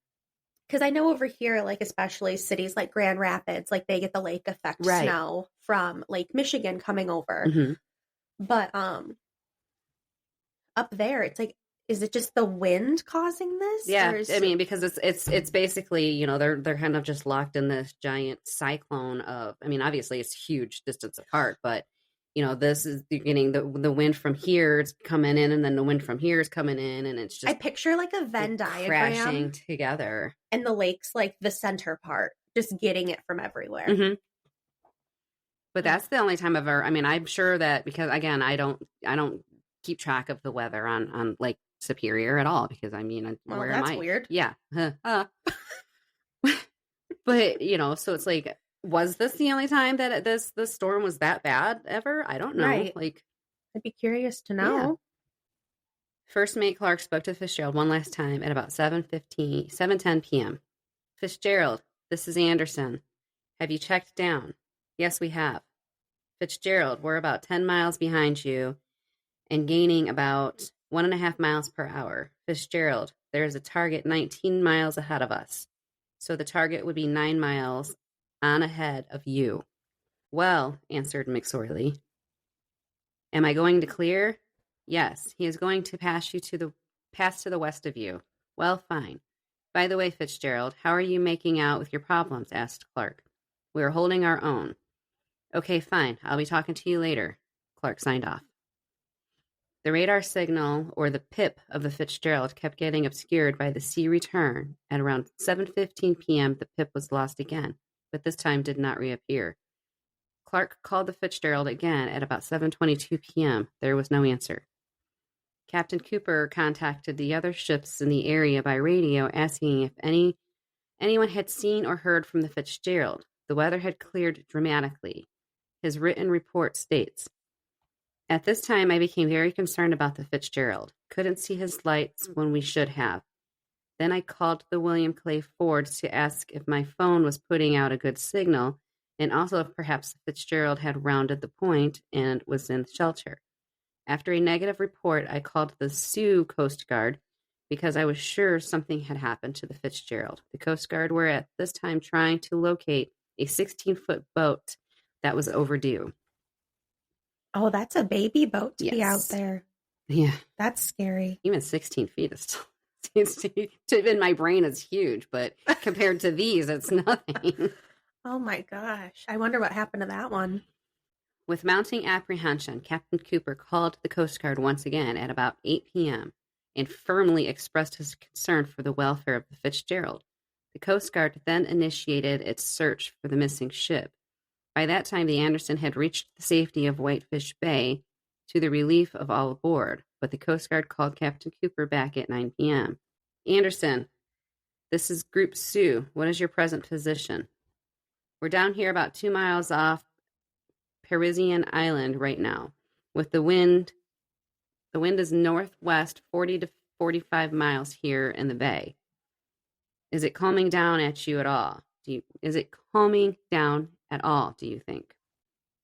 Because I know over here, like especially cities like Grand Rapids, like they get the lake effect snow from Lake Michigan coming over. Mm-hmm. But up there, it's like, is it just the wind causing this? Yeah, because it's basically, they're kind of just locked in this giant cyclone of. Obviously it's huge distance apart, but this is you're getting the wind from here is coming in, and then the wind from here is coming in, and it's just. I picture like a Venn diagram crashing together, and the lake's like the center part, just getting it from everywhere. Mm-hmm. But that's the only time I've ever. I'm sure that, because again, I don't keep track of the weather on Lake Superior at all, because where am I? Weird. Yeah. But so it's like, was this the only time that this storm was that bad ever? I don't know. Right. Like, I'd be curious to know. Yeah. First mate Clark spoke to Fitzgerald one last time at about 7:10 p.m. Fitzgerald, this is Anderson. Have you checked down? Yes, we have. Fitzgerald, we're about 10 miles behind you and gaining about 1.5 miles per hour. Fitzgerald, there is a target 19 miles ahead of us. So the target would be 9 miles on ahead of you. Well, answered McSorley. Am I going to clear? Yes, he is going to pass to the west of you. Well, fine. By the way, Fitzgerald, how are you making out with your problems? Asked Clark. We are holding our own. Okay, fine. I'll be talking to you later. Clark signed off. The radar signal, or the PIP of the Fitzgerald, kept getting obscured by the sea return. At around 7:15 p.m., the PIP was lost again, but this time did not reappear. Clark called the Fitzgerald again at about 7:22 p.m. There was no answer. Captain Cooper contacted the other ships in the area by radio, asking if anyone had seen or heard from the Fitzgerald. The weather had cleared dramatically. His written report states, at this time, I became very concerned about the Fitzgerald. Couldn't see his lights when we should have. Then I called the William Clay Ford to ask if my phone was putting out a good signal, and also if perhaps the Fitzgerald had rounded the point and was in shelter. After a negative report, I called the Sioux Coast Guard because I was sure something had happened to the Fitzgerald. The Coast Guard were at this time trying to locate a 16-foot boat that was overdue. Oh, that's a baby boat to be out there. Yeah. That's scary. Even 16 feet is still, in my brain is huge, but compared to these, it's nothing. Oh my gosh. I wonder what happened to that one. With mounting apprehension, Captain Cooper called the Coast Guard once again at about 8 p.m. and firmly expressed his concern for the welfare of the Fitzgerald. The Coast Guard then initiated its search for the missing ship. By that time, the Anderson had reached the safety of Whitefish Bay to the relief of all aboard, but the Coast Guard called Captain Cooper back at 9 p.m. Anderson, this is Group Sioux. What is your present position? We're down here about 2 miles off Parisian Island right now. With the wind is northwest 40 to 45 miles here in the bay. Is it calming down at you at all? Is it calming down at all, do you think?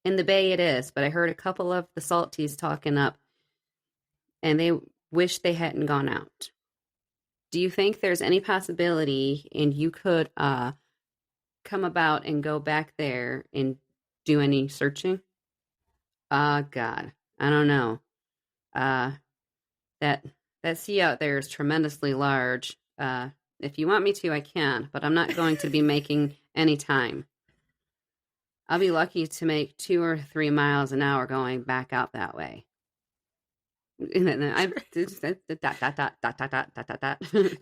In the bay it is, but I heard a couple of the salties talking up, and they wish they hadn't gone out. Do you think there's any possibility, and you could come about and go back there and do any searching? God, I don't know. That sea out there is tremendously large. If you want me to, I can, but I'm not going to be making any time. I'll be lucky to make 2 or 3 miles an hour going back out that way.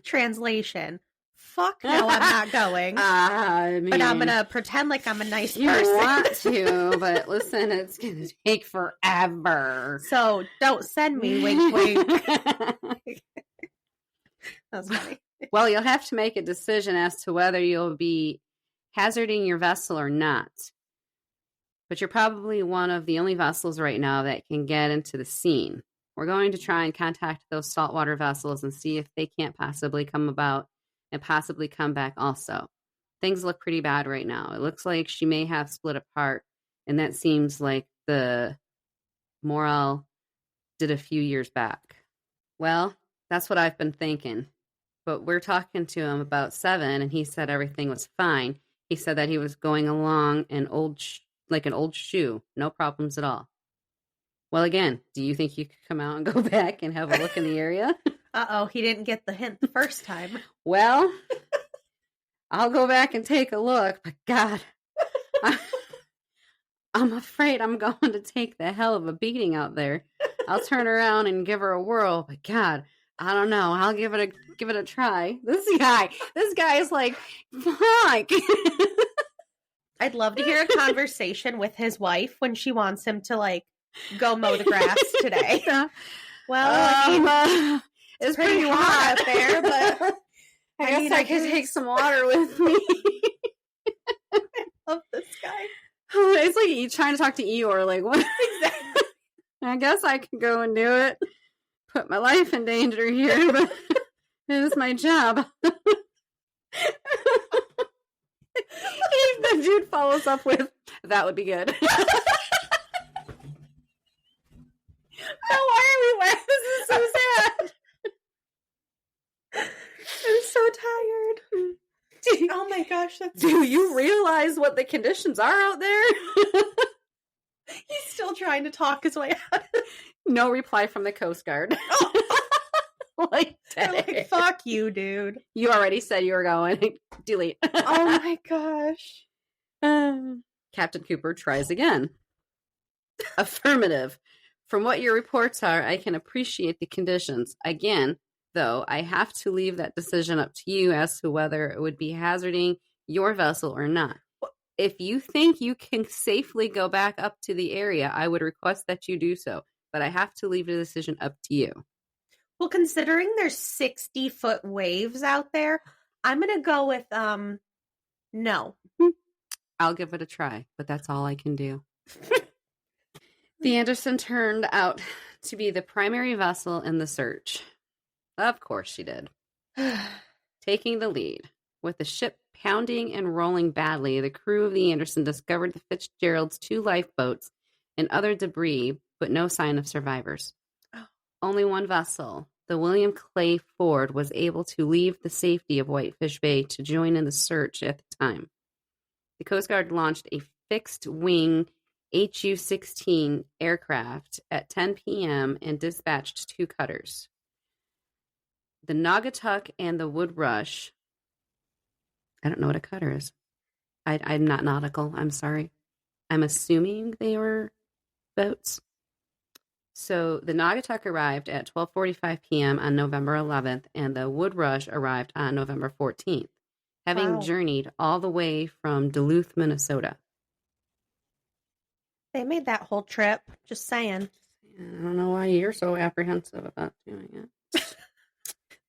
Translation. Fuck no, I'm not going. But I'm going to pretend like I'm a nice person. You want to, but listen, it's going to take forever. So don't send me, wink, wink. That's funny. Well, you'll have to make a decision as to whether you'll be hazarding your vessel or not. But you're probably one of the only vessels right now that can get into the scene. We're going to try and contact those saltwater vessels and see if they can't possibly come about and possibly come back also. Things look pretty bad right now. It looks like she may have split apart, and that seems like the Morale did a few years back. Well, that's what I've been thinking. But we're talking to him about 7, and he said everything was fine. He said that he was going along like an old shoe. No problems at all. Well, again, do you think you could come out and go back and have a look in the area? Uh-oh, he didn't get the hint the first time. Well, I'll go back and take a look, but God, I'm afraid I'm going to take the hell of a beating out there. I'll turn around and give her a whirl, but God, I don't know. I'll give it a try. This guy is like, fuck. I'd love to hear a conversation with his wife when she wants him to like go mow the grass today. Well, it's pretty hot out there, but I guess I could take some water with me. I love this guy. It's like you trying to talk to Eeyore, like what? Exactly. I guess I can go and do it. Put my life in danger here, but it is my job. The dude follows up with, that would be good. No, why are we laughing? This is so sad. I'm so tired. Oh my gosh. Do you realize what the conditions are out there? He's still trying to talk his way out. No reply from the Coast Guard. Like, fuck you, dude. You already said you were going. Delete. Oh my gosh. Captain Cooper tries again. Affirmative. From what your reports are, I can appreciate the conditions. Again, though, I have to leave that decision up to you as to whether it would be hazarding your vessel or not. If you think you can safely go back up to the area, I would request that you do so. But I have to leave the decision up to you. Well, considering there's 60-foot waves out there, I'm going to go with, no. I'll give it a try, but that's all I can do. The Anderson turned out to be the primary vessel in the search. Of course she did. Taking the lead. With the ship pounding and rolling badly, the crew of the Anderson discovered the Fitzgerald's 2 lifeboats and other debris, but no sign of survivors. Only one vessel, the William Clay Ford, was able to leave the safety of Whitefish Bay to join in the search at the time. The Coast Guard launched a fixed-wing HU-16 aircraft at 10 p.m. and dispatched 2 cutters. The Naugatuck and the Wood Rush. I don't know what a cutter is. I'm not nautical. I'm sorry. I'm assuming they were boats. So the Naugatuck arrived at 12:45 p.m. on November 11th, and the Wood Rush arrived on November 14th, having journeyed all the way from Duluth, Minnesota. They made that whole trip. Just saying. I don't know why you're so apprehensive about doing it.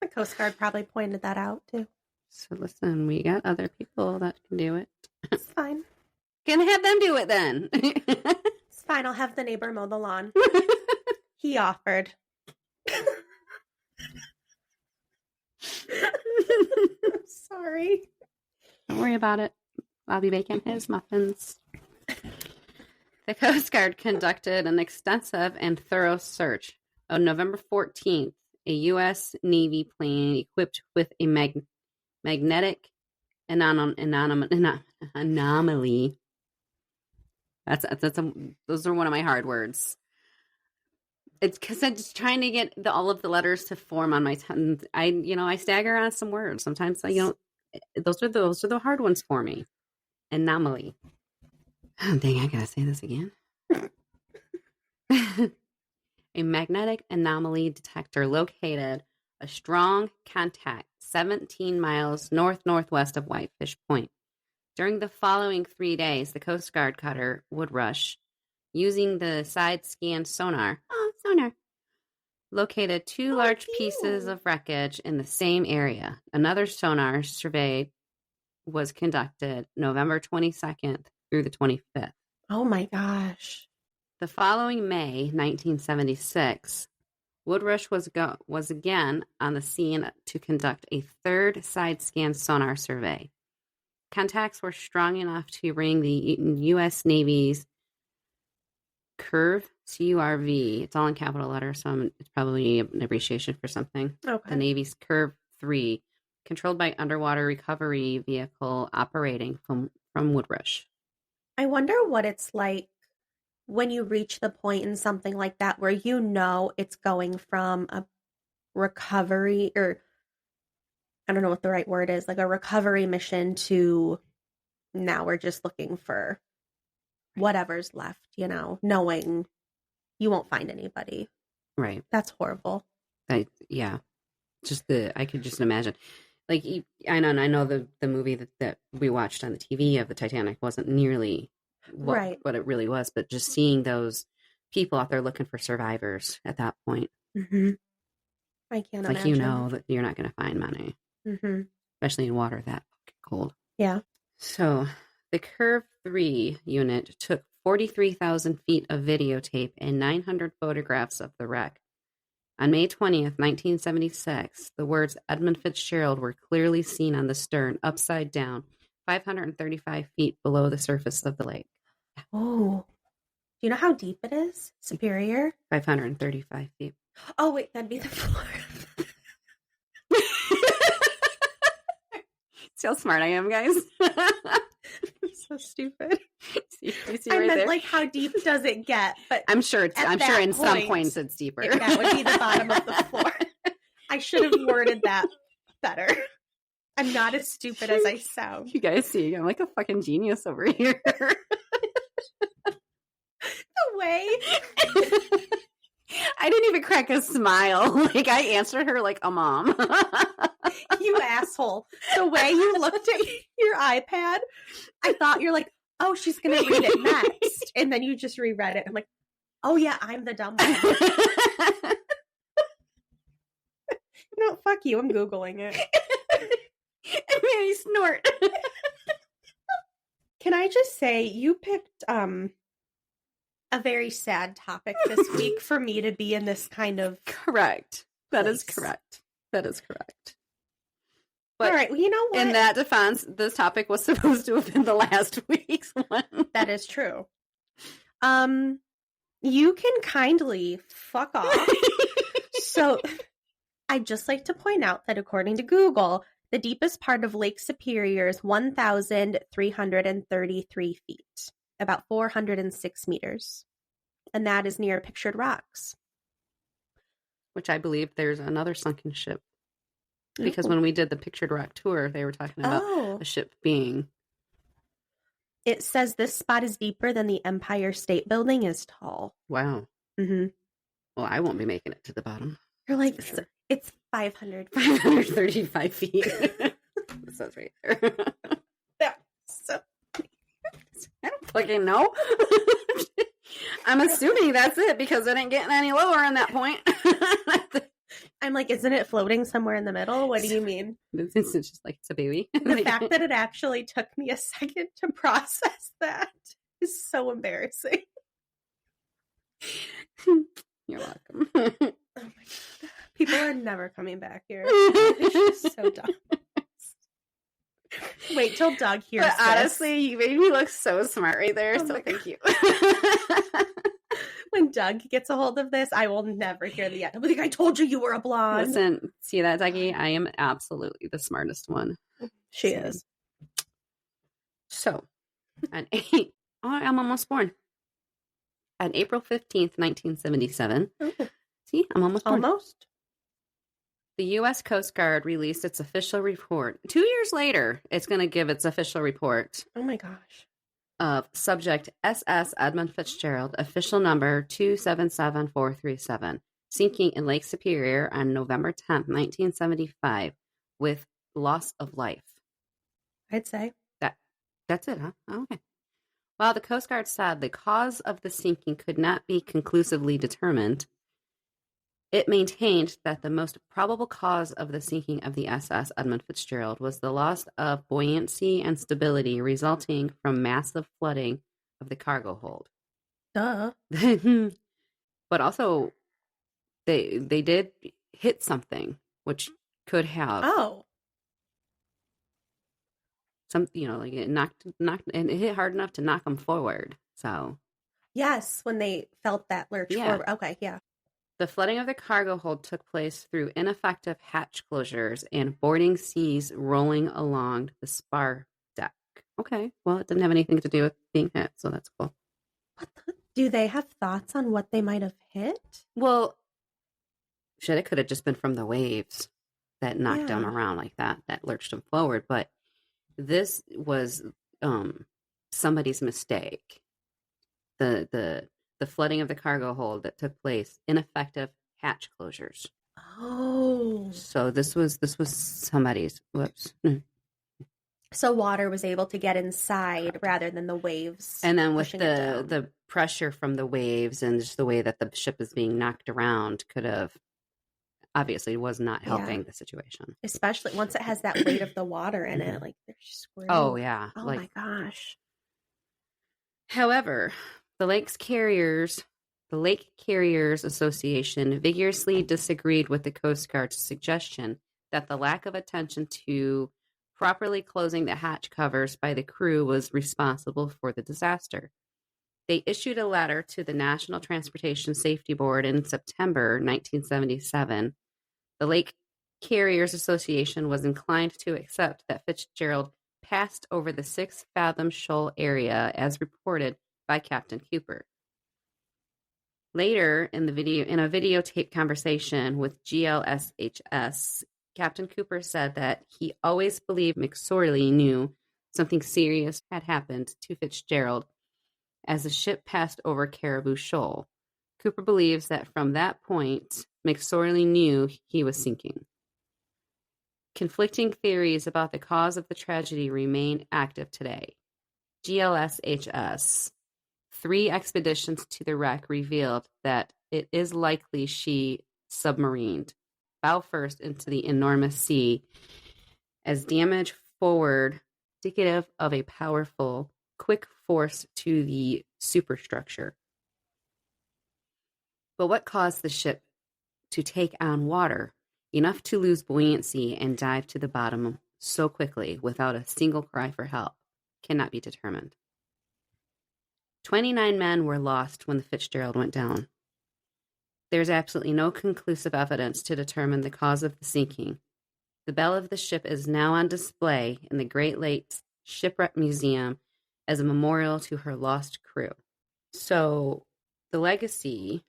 The Coast Guard probably pointed that out, too. So listen, we got other people that can do it. It's fine. Can have them do it then. It's fine. I'll have the neighbor mow the lawn. He offered. I'm sorry. Don't worry about it. I'll be baking his muffins. The Coast Guard conducted an extensive and thorough search. On November 14th, a U.S. Navy plane equipped with a magnetic anomaly. Those are one of my hard words. It's because I'm just trying to get all of the letters to form on my tongue. I stagger on some words. Sometimes those are the hard ones for me. Anomaly. Oh, dang, I gotta say this again. A magnetic anomaly detector located a strong contact 17 miles northwest of Whitefish Point. During the following 3 days, the Coast Guard cutter Wood Rush, using the side scan sonar, located 2 large pieces of wreckage in the same area. Another sonar survey was conducted November 22nd through the 25th. Oh my gosh. The following May 1976, Wood Rush was again on the scene to conduct a 3rd side scan sonar survey. Contacts were strong enough to ring the U.S. Navy's Curve, C-U-R-V. It's all in capital letters, so it's probably an abbreviation for something. Okay. The Navy's Curve 3, controlled by underwater recovery vehicle operating from Wood Rush. I wonder what it's like when you reach the point in something like that where you know it's going from a recovery, or I don't know what the right word is, like a recovery mission, to now we're just looking for whatever's left, knowing you won't find anybody. Right. That's horrible. I could just imagine. Like, I know the movie that we watched on the TV of the Titanic wasn't nearly what it really was, but just seeing those people out there looking for survivors at that point. Mm-hmm. I can't imagine. Like, you know that you're not going to find many, especially in water that cold. Yeah. So the Curve 3 unit took 43,000 feet of videotape and 900 photographs of the wreck. On May 20th, 1976, the words Edmund Fitzgerald were clearly seen on the stern, upside down, 535 feet below the surface of the lake. Oh. Do you know how deep it is? Superior? 535 feet. Oh, wait, that'd be the floor. See how smart I am, guys? I'm so stupid. See I right meant, there? like, how deep does it get? But I'm sure in some points it's deeper. That would be the bottom of the floor. I should have worded that better. I'm not as stupid as I sound. You guys see, I'm like a fucking genius over here. The way I didn't even crack a smile. Like, I answered her like a mom. You asshole. The way you looked at your iPad, I thought you're like, oh, she's going to read it next. And then you just reread it. I'm like, oh, yeah, I'm the dumb one. No, fuck you. I'm Googling it. It made me snort. Can I just say, you picked a very sad topic this week for me to be in this kind of Correct. That place. is correct. That is correct. But all right, well, you know what? in that defense, this topic was supposed to have been the last week's one. That is true. You can kindly fuck off. So, I'd just like to point out that according to Google, the deepest part of Lake Superior is 1,333 feet, about 406 meters. And that is near Pictured Rocks. Which I believe there's another sunken ship. Because when we did the Pictured Rock tour, they were talking about a ship being... It says this spot is deeper than the Empire State Building is tall. Wow. Mm-hmm. Well, I won't be making it to the bottom. You're like, sure. It's 535 feet. That says right there. That's so... I don't fucking know. I'm assuming that's it because it ain't getting any lower on that point. I'm like, isn't it floating somewhere in the middle? What do you mean? It's just like it's a baby. The fact that it actually took me a second to process that is so embarrassing. You're welcome. Oh my God. People are never coming back here. It's just so dumb. Wait till Doug hears this. Honestly, you made me look so smart right there, so thank you. When Doug gets a hold of this, I will never hear the end. I'll be like, I told you were a blonde. Listen, see that, Dougie? I am absolutely the smartest one. She is. So, I'm almost born. On April 15th, 1977. Ooh. See, I'm almost born. Almost. The U.S. Coast Guard released its official report. 2 years later, it's going to give its official report. Oh my gosh. Of subject SS Edmund Fitzgerald, official number 277437, sinking in Lake Superior on November 10th, 1975, with loss of life. I'd say. That's it, huh? Oh, okay. While the Coast Guard said the cause of the sinking could not be conclusively determined, it maintained that the most probable cause of the sinking of the SS Edmund Fitzgerald was the loss of buoyancy and stability resulting from massive flooding of the cargo hold. Duh. But also, they did hit something, which could have some, like it knocked, and it hit hard enough to knock them forward. So yes, when they felt that lurch forward. Okay, yeah. The flooding of the cargo hold took place through ineffective hatch closures and boarding seas rolling along the spar deck. Okay, well, it didn't have anything to do with being hit, so that's cool. Do they have thoughts on what they might have hit? Well, shit, it could have just been from the waves that knocked them around like that lurched them forward. But this was somebody's mistake. The flooding of the cargo hold that took place, ineffective hatch closures. Oh. So this was somebody's, whoops. So water was able to get inside rather than the waves. And then with the pressure from the waves and just the way that the ship is being knocked around could have, obviously was not helping the situation. Especially once it has that weight of the water in it, like they're screwed. Oh, yeah. Oh my gosh. However, the Lake Carriers Association vigorously disagreed with the Coast Guard's suggestion that the lack of attention to Properly closing the hatch covers by the crew was responsible for the disaster. They issued a letter to the National Transportation Safety Board in September 1977. The Lake Carriers Association was inclined to accept that Fitzgerald passed over the 6-fathom shoal area as reported by Captain Cooper. Later in a videotape conversation with GLSHS, Captain Cooper said that he always believed McSorley knew something serious had happened to Fitzgerald as the ship passed over Caribou Shoal. Cooper believes that from that point, McSorley knew he was sinking. Conflicting theories about the cause of the tragedy remain active today. GLSHS, 3 expeditions to the wreck revealed that it is likely she submarined, bow first into the enormous sea, as damage forward indicative of a powerful, quick force to the superstructure. But what caused the ship to take on water enough to lose buoyancy and dive to the bottom so quickly without a single cry for help cannot be determined. 29 men were lost when the Fitzgerald went down. There's absolutely no conclusive evidence to determine the cause of the sinking. The bell of the ship is now on display in the Great Lakes Shipwreck Museum as a memorial to her lost crew. So, the legacy,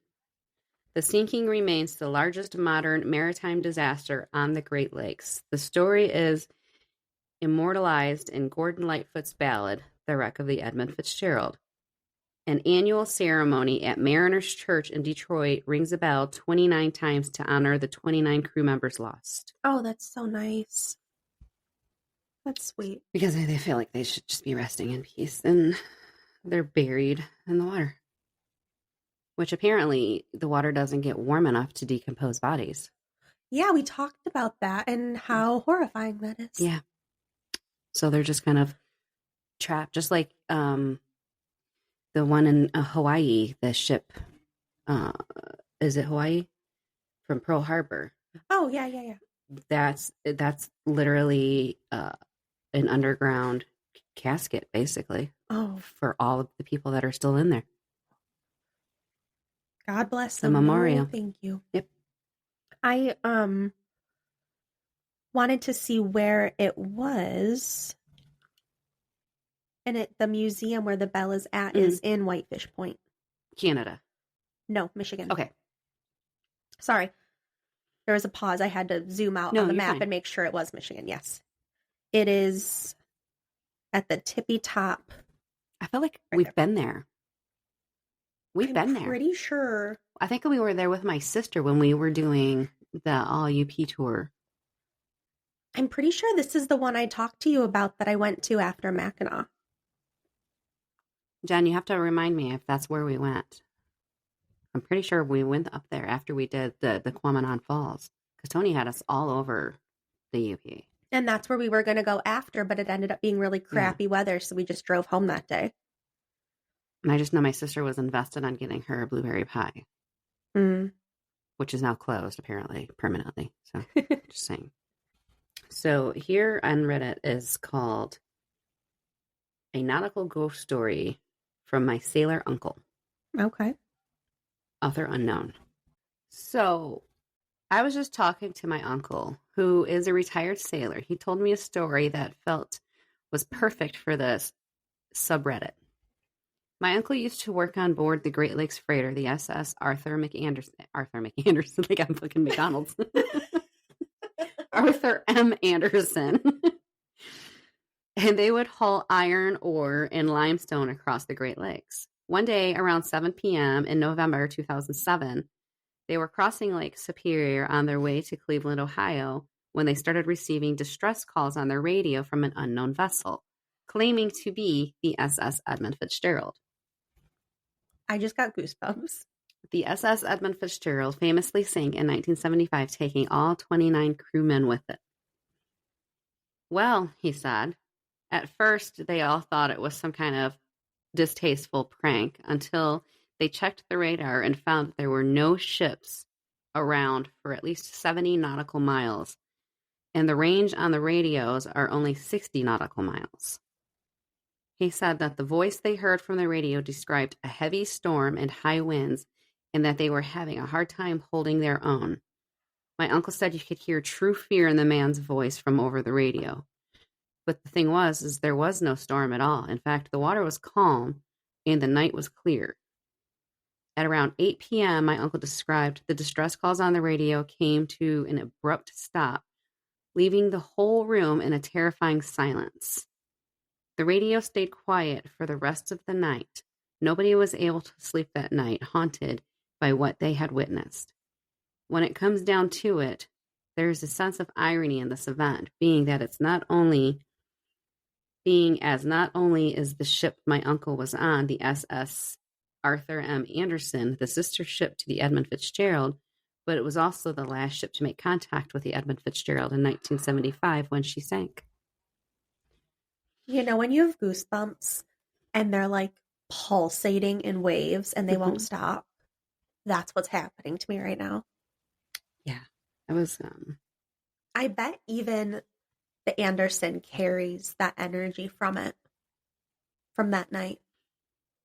the sinking remains the largest modern maritime disaster on the Great Lakes. The story is immortalized in Gordon Lightfoot's ballad, The Wreck of the Edmund Fitzgerald. An annual ceremony at Mariners Church in Detroit rings a bell 29 times to honor the 29 crew members lost. Oh, that's so nice. That's sweet. Because they feel like they should just be resting in peace, and they're buried in the water. Which apparently the water doesn't get warm enough to decompose bodies. Yeah, we talked about that and how horrifying that is. Yeah. So they're just kind of trapped, just like the one in Hawaii, the ship, is it Hawaii? From Pearl Harbor. Oh, yeah. That's literally an underground casket, basically. Oh. For all of the people that are still in there. God bless the them. memorial. Oh, thank you. Yep. I wanted to see where it was. And the museum where the bell is at is in Whitefish Point. Canada. No, Michigan. Okay. Sorry. There was a pause. I had to zoom out on the map fine. and make sure it was Michigan. Yes. It is at the tippy top. I feel like we've been there. We've been there. I'm pretty sure. I think we were there with my sister when we were doing the All UP tour. I'm pretty sure this is the one I talked to you about that I went to after Mackinac. Jen, you have to remind me if that's where we went. I'm pretty sure we went up there after we did the Quamanon Falls. Because Tony had us all over the UP. And that's where we were going to go after, but it ended up being really crappy weather, so we just drove home that day. And I just know my sister was invested on getting her a blueberry pie. Which is now closed, apparently, permanently. So, just saying. So, here on Reddit is called A Nautical Ghost Story from My Sailor Uncle. Okay. Author unknown. So, I was just talking to my uncle, who is a retired sailor. He told me a story that felt was perfect for this subreddit. My uncle used to work on board the Great Lakes freighter, the SS Arthur McAnderson, like I'm fucking McDonald's. Arthur M. Anderson. And they would haul iron ore and limestone across the Great Lakes. One day around 7 p.m. in November 2007, they were crossing Lake Superior on their way to Cleveland, Ohio, when they started receiving distress calls on their radio from an unknown vessel, claiming to be the SS Edmund Fitzgerald. I just got goosebumps. The SS Edmund Fitzgerald famously sank in 1975, taking all 29 crewmen with it. Well, he said, at first they all thought it was some kind of distasteful prank until they checked the radar and found that there were no ships around for at least 70 nautical miles and the range on the radios are only 60 nautical miles. He said that the voice they heard from the radio described a heavy storm and high winds, and that they were having a hard time holding their own. My uncle said you could hear true fear in the man's voice from over the radio. But the thing is there was no storm at all. In fact, the water was calm and the night was clear. At around 8 p.m., my uncle described the distress calls on the radio came to an abrupt stop, leaving the whole room in a terrifying silence. The radio stayed quiet for the rest of the night. Nobody was able to sleep that night, haunted by what they had witnessed. When it comes down to it, there is a sense of irony in this event, being as not only is the ship my uncle was on, the SS Arthur M. Anderson, the sister ship to the Edmund Fitzgerald, but it was also the last ship to make contact with the Edmund Fitzgerald in 1975 when she sank. You know, when you have goosebumps and they're like pulsating in waves and they won't stop, that's what's happening to me right now. Yeah, I was. I bet even the Anderson carries that energy from that night.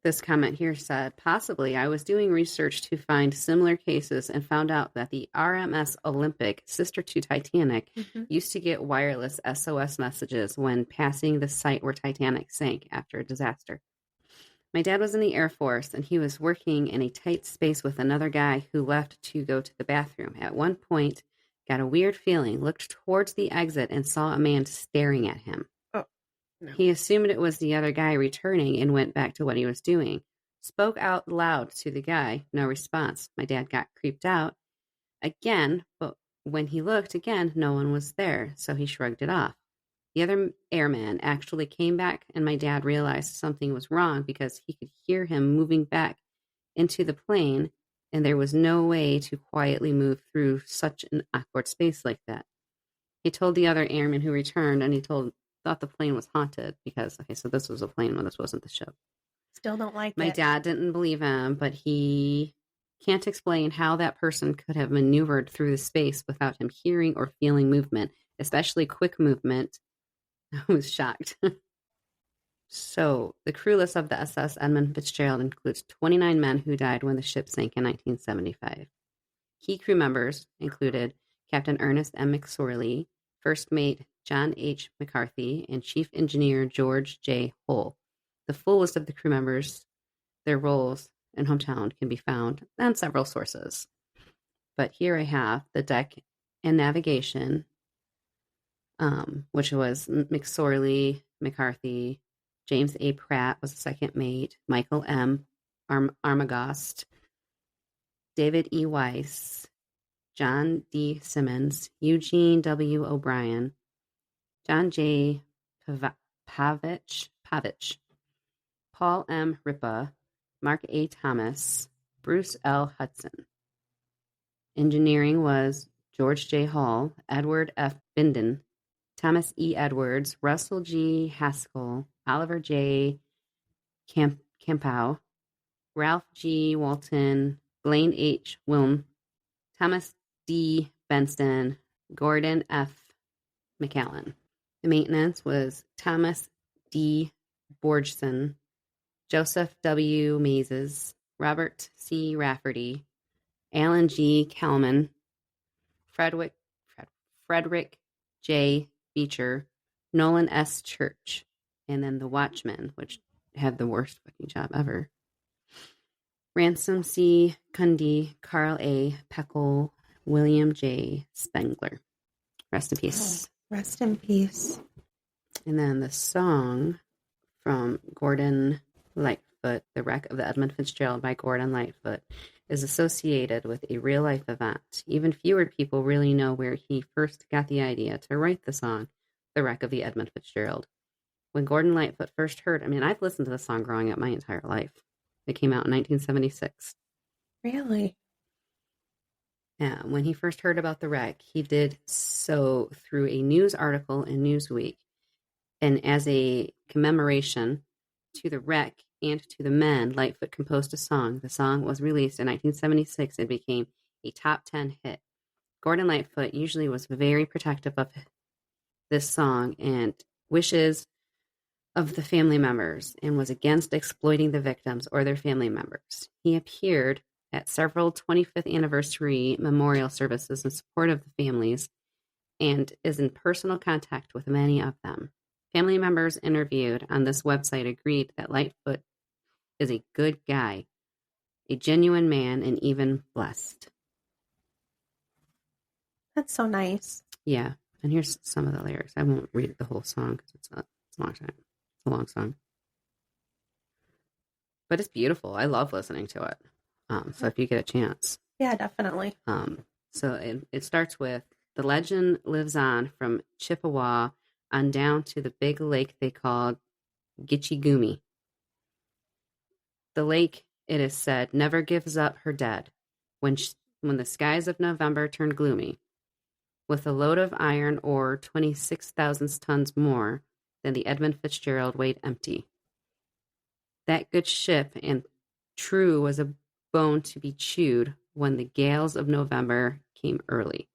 This comment here said, possibly I was doing research to find similar cases and found out that the RMS Olympic, sister to Titanic, used to get wireless SOS messages when passing the site where Titanic sank after a disaster. My dad was in the Air Force, and he was working in a tight space with another guy who left to go to the bathroom. At one point, got a weird feeling, looked towards the exit, and saw a man staring at him. No. He assumed it was the other guy returning and went back to what he was doing. Spoke out loud to the guy. No response. My dad got creeped out again, but when he looked again, no one was there, so he shrugged it off. The other airman actually came back, and my dad realized something was wrong because he could hear him moving back into the plane, and there was no way to quietly move through such an awkward space like that. He told the other airman who returned, and he thought the plane was haunted because, okay, so this was a plane when this wasn't the ship. Still don't like it. My dad didn't believe him, but he can't explain how that person could have maneuvered through the space without him hearing or feeling movement, especially quick movement. I was shocked. So, the crew list of the SS Edmund Fitzgerald includes 29 men who died when the ship sank in 1975. Key crew members included Captain Ernest M. McSorley, First Mate John H. McCarthy, and Chief Engineer George J. Hull. The full list of the crew members, their roles, and hometown can be found on several sources. But here I have the deck and navigation, which was McSorley, McCarthy, James A. Pratt was the second mate, Michael M. Armagost, David E. Weiss, John D. Simmons, Eugene W. O'Brien, John J. Pavich, Paul M. Ripa, Mark A. Thomas, Bruce L. Hudson. Engineering was George J. Hall, Edward F. Binden, Thomas E. Edwards, Russell G. Haskell, Oliver J. Campow, Ralph G. Walton, Blaine H. Wilm, Thomas D. Benson, Gordon F. McAllen. The maintenance was Thomas D. Borgson, Joseph W. Mazes, Robert C. Rafferty, Alan G. Kalman, Frederick J. Beecher, Nolan S. Church, and then the Watchmen, which had the worst fucking job ever. Ransom C. Kandis, Carl A. Peckle, William J. Spengler. Rest in peace. Rest in peace. And then the song from Gordon Lightfoot, The Wreck of the Edmund Fitzgerald by Gordon Lightfoot, is associated with a real-life event. Even fewer people really know where he first got the idea to write the song, The Wreck of the Edmund Fitzgerald. When Gordon Lightfoot first heard, I've listened to the song growing up my entire life. It came out in 1976. Really? Yeah, when he first heard about the wreck, he did so through a news article in Newsweek. And as a commemoration to the wreck and to the men, Lightfoot composed a song. The song was released in 1976 and became a top 10 hit. Gordon Lightfoot usually was very protective of this song and wishes of the family members and was against exploiting the victims or their family members. He appeared at several 25th anniversary memorial services in support of the families and is in personal contact with many of them. Family members interviewed on this website agreed that Lightfoot is a good guy, a genuine man, and even blessed. That's so nice. Yeah. And here's some of the lyrics. I won't read the whole song because it's a long time. It's a long song. But it's beautiful. I love listening to it. So if you get a chance. Yeah, definitely. So it starts with, the legend lives on from Chippewa on down to the big lake they call Gitchigumi. The lake, it is said, never gives up her dead when the skies of November turn gloomy. With a load of iron ore 26,000 tons more than the Edmund Fitzgerald weighed empty. That good ship and true was a bone to be chewed when the gales of November came early.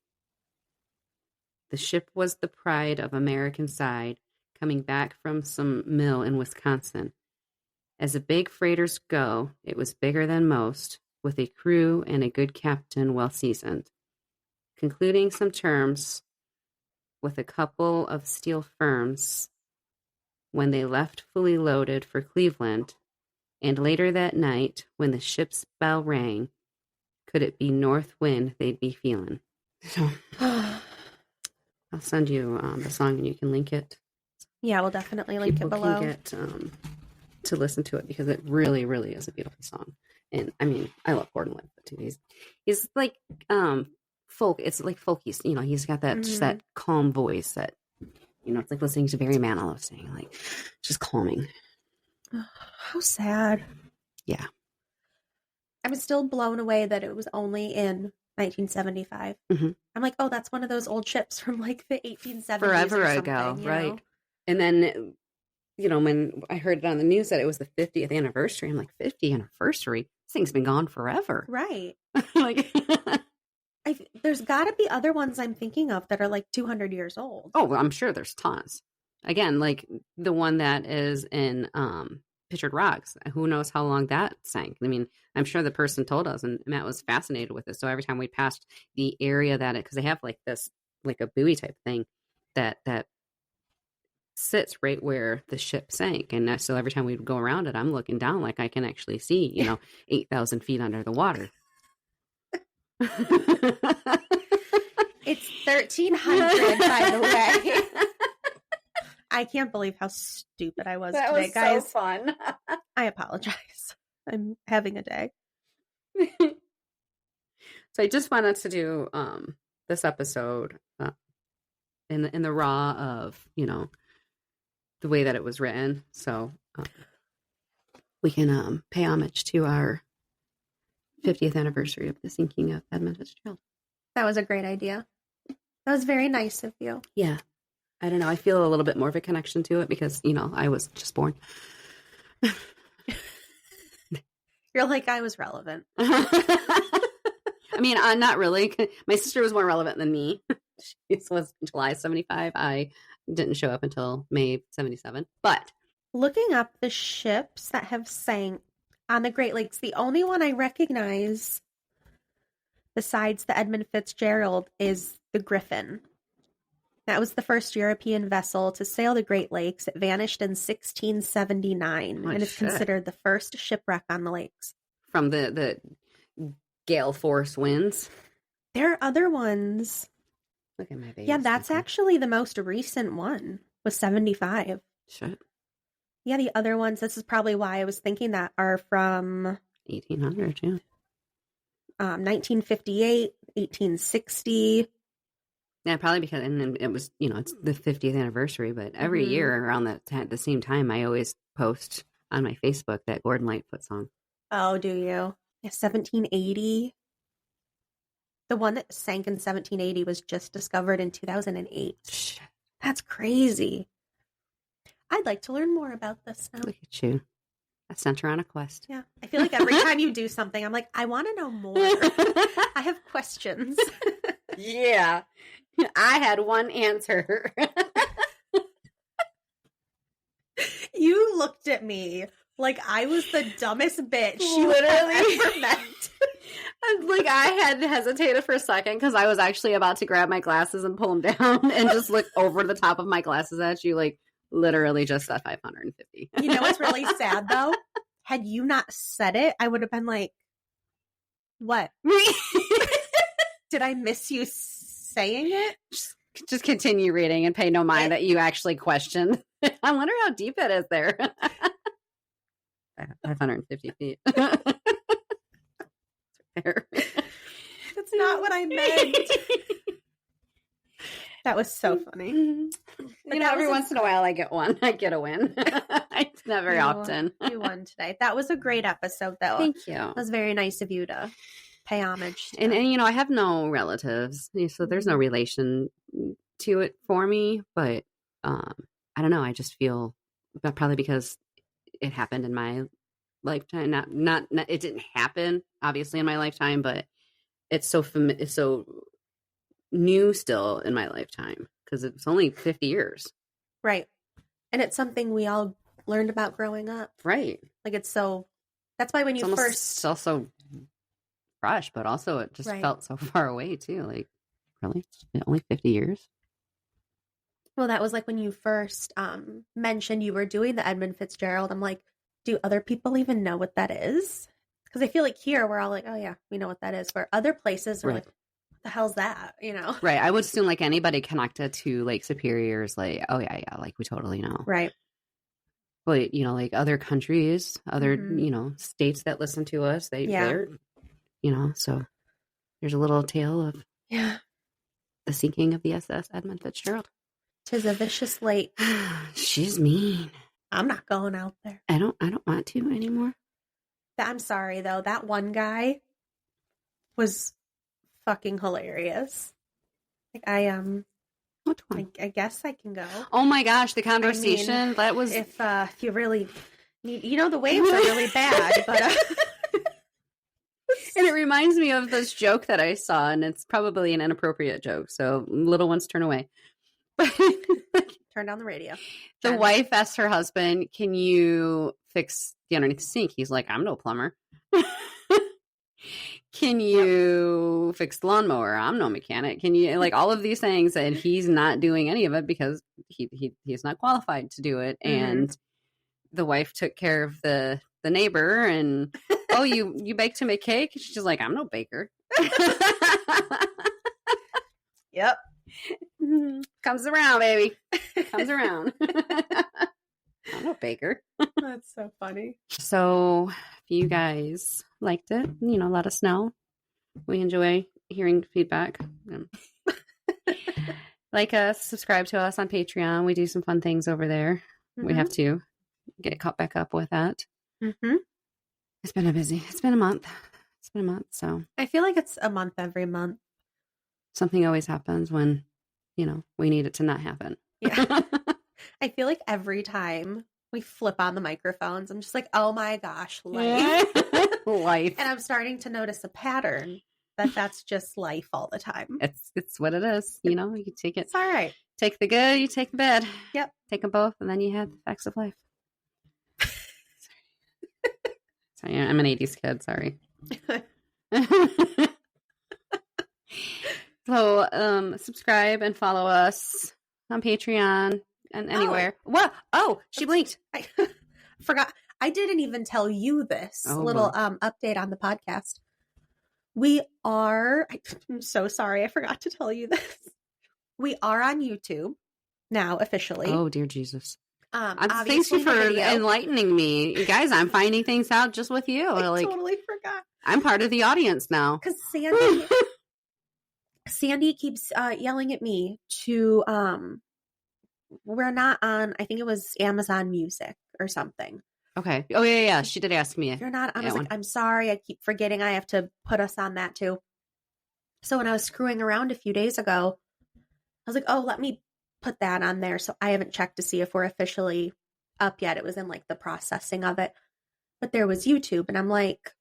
The ship was the pride of American side, coming back from some mill in Wisconsin. As the big freighters go, it was bigger than most, with a crew and a good captain well seasoned. Concluding some terms with a couple of steel firms when they left fully loaded for Cleveland, and later that night, when the ship's bell rang, could it be north wind they'd be feeling? So, I'll send you the song and you can link it. Yeah, we'll definitely link it below. Can get to listen to it because it really, really is a beautiful song. And I mean, I love Gordon Lightfoot too. He's like folk. It's like folky. You know, he's got that just that calm voice that, you know, it's like listening to Barry Manilow sing, like just calming. How sad. Yeah. I was still blown away that it was only in 1975. Mm-hmm. I'm like, oh, that's one of those old ships from like the 1870s. Forever or ago, right? Know? And then, you know, when I heard it on the news that it was the 50th anniversary, I'm like, 50th anniversary? This thing's been gone forever. Right. Like, there's got to be other ones I'm thinking of that are like 200 years old. Oh, well, I'm sure there's tons. Again, like the one that is in Pictured Rocks. Who knows how long that sank? I mean, I'm sure the person told us, and Matt was fascinated with it. So every time we passed the area that because they have like this, like a buoy type thing that sits right where the ship sank, and so every time we would go around it, I'm looking down like I can actually see, 8,000 feet under the water. It's 1,300, by the way. I can't believe how stupid I was that today, was guys. So fun. I apologize. I'm having a day. So I just wanted to do this episode in the raw of the way that it was written, so we can pay homage to our 50th anniversary of the sinking of Edmund Fitzgerald. That was a great idea. That was very nice of you. Yeah. I don't know. I feel a little bit more of a connection to it because, I was just born. You're like, I was relevant. I mean, not really. My sister was more relevant than me. She was July 75. I didn't show up until May 77. But looking up the ships that have sank on the Great Lakes, the only one I recognize besides the Edmund Fitzgerald is the Griffin. That was the first European vessel to sail the Great Lakes. It vanished in 1679 and is considered the first shipwreck on the lakes. From the gale force winds? There are other ones. Look at my baby. Yeah, that's actually the most recent one, was 75. Shit. Yeah, the other ones, this is probably why I was thinking that, are from 1800, yeah. 1958, 1860. Yeah, probably because, and then it was, it's the 50th anniversary, but every year around the same time, I always post on my Facebook that Gordon Lightfoot song. Oh, do you? Yeah, 1780. The one that sank in 1780 was just discovered in 2008. Shit. That's crazy. I'd like to learn more about this now. Look at you. I sent her on a quest. Yeah. I feel like every time you do something, I'm like, I want to know more. I have questions. Yeah. I had one answer. You looked at me like I was the dumbest bitch you ever met. Like, I had hesitated for a second because I was actually about to grab my glasses and pull them down and just look over the top of my glasses at you, like, literally just at 550. You know what's really sad, though? Had you not said it, I would have been like, what? Did I miss you saying it? Just continue reading and pay no mind that you actually questioned. I wonder how deep it is there. 550 feet. That's not what I meant. That was so funny. But every once in a while I get one. I get a win. It's not very often. You won today. That was a great episode, though. Thank you. It was very nice of you to pay homage to. And I have no relatives, so there's no relation to it for me. But I don't know. I just feel probably because it happened in my lifetime. Not it didn't happen obviously in my lifetime, but it's so new still in my lifetime because it's only 50 years. Right. And it's something we all learned about growing up. Right. Like that's why when you first still so fresh, but also it just felt so far away too. Like, really? Only 50 years? Well, that was like when you first mentioned you were doing the Edmund Fitzgerald. I'm like, do other people even know what that is? Because I feel like here we're all like, oh yeah, we know what that is. Where other places are like, what the hell's that? Right. I would assume like anybody connected to Lake Superior is like, oh yeah, like we totally know. Right. But like other countries, other states that listen to us, they're so there's a little tale of the sinking of the SS Edmund Fitzgerald. 'Tis a vicious lake. She's mean. I'm not going out there. I don't want to anymore. I'm sorry though. That one guy was fucking hilarious. Like Which one? I guess I can go. Oh my gosh, the conversation that was. If you really need, the waves are really bad, but. And it reminds me of this joke that I saw, and it's probably an inappropriate joke, so little ones turn away. Turn down the radio. The wife asks her husband, can you fix the underneath the sink? He's like, I'm no plumber. Can you fix the lawnmower? I'm no mechanic. Can you, like, all of these things, and he's not doing any of it because he's not qualified to do it. Mm-hmm. And the wife took care of the neighbor, and oh, you baked him a cake? She's like, I'm no baker. Yep. Comes around, baby. Comes around. I'm no baker. That's so funny. So if you guys liked it, let us know. We enjoy hearing feedback. Like us, subscribe to us on Patreon. We do some fun things over there. Mm-hmm. We have to get caught back up with that. Mm-hmm. It's been a month. So I feel like it's a month every month. Something always happens when, we need it to not happen. Yeah. I feel like every time we flip on the microphones, I'm just like, oh my gosh, life. Life. And I'm starting to notice a pattern that's just life all the time. It's what it is. You take it. It's all right. Take the good, you take the bad. Yep. Take them both, and then you have the facts of life. Sorry, I'm an 80s kid. Sorry. So, subscribe and follow us on Patreon and anywhere. Oh. What? Oh, she blinked. I forgot. I didn't even tell you this little update on the podcast. I'm so sorry. I forgot to tell you this. We are on YouTube now officially. Oh, dear Jesus. Thank you for enlightening me. You guys, I'm finding things out just with you. I totally forgot. I'm part of the audience now. Because Sandy keeps yelling at me to, we're not on, I think it was Amazon Music or something. Okay. Oh, yeah. She did ask me. You're not, I was like, I'm sorry. I keep forgetting I have to put us on that too. So when I was screwing around a few days ago, I was like, oh, let me put that on there. So I haven't checked to see if we're officially up yet. It was in like the processing of it. But there was YouTube, and I'm like,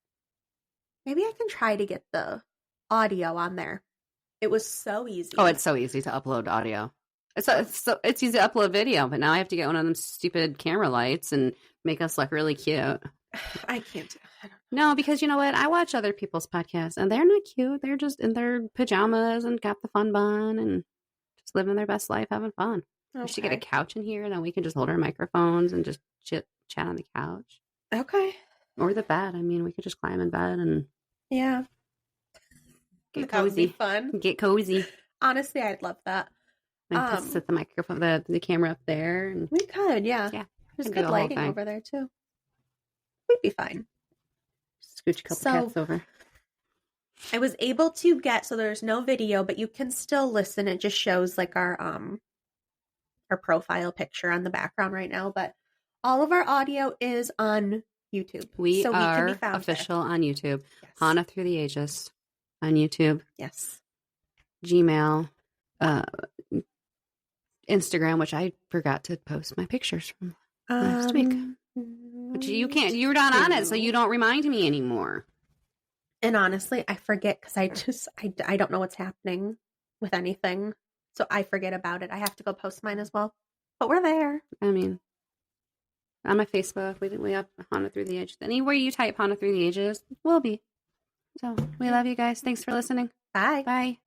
maybe I can try to get the audio on there. It was so easy. Oh, it's so easy to upload audio. It's easy to upload video, but now I have to get one of them stupid camera lights and make us look really cute. I can't do it. No, because you know what? I watch other people's podcasts and they're not cute. They're just in their pajamas and got the fun bun and just living their best life, having fun. Okay. We should get a couch in here and then we can just hold our microphones and just chat on the couch. Okay. Or the bed. I mean, we could just climb in bed and get cozy. That would be fun. Get cozy. Honestly, I'd love that. And set the microphone, the camera up there. And we could, yeah. There's good lighting over there too. We'd be fine. Scooch a couple cats over. I was able to get, so there's no video, but you can still listen. It just shows like our profile picture on the background right now, but all of our audio is on YouTube. We are official on YouTube. Yes. Haunted Through the Ages on YouTube. Yes. Gmail. Instagram, which I forgot to post my pictures from last week. But you can't. You're not on it, so you don't remind me anymore. And honestly, I forget because I don't know what's happening with anything, so I forget about it. I have to go post mine as well. But we're there. I mean, on my Facebook, we have Haunted Through the Ages. Anywhere you type Haunted Through the Ages, we'll be. So we love you guys. Thanks for listening. Bye. Bye.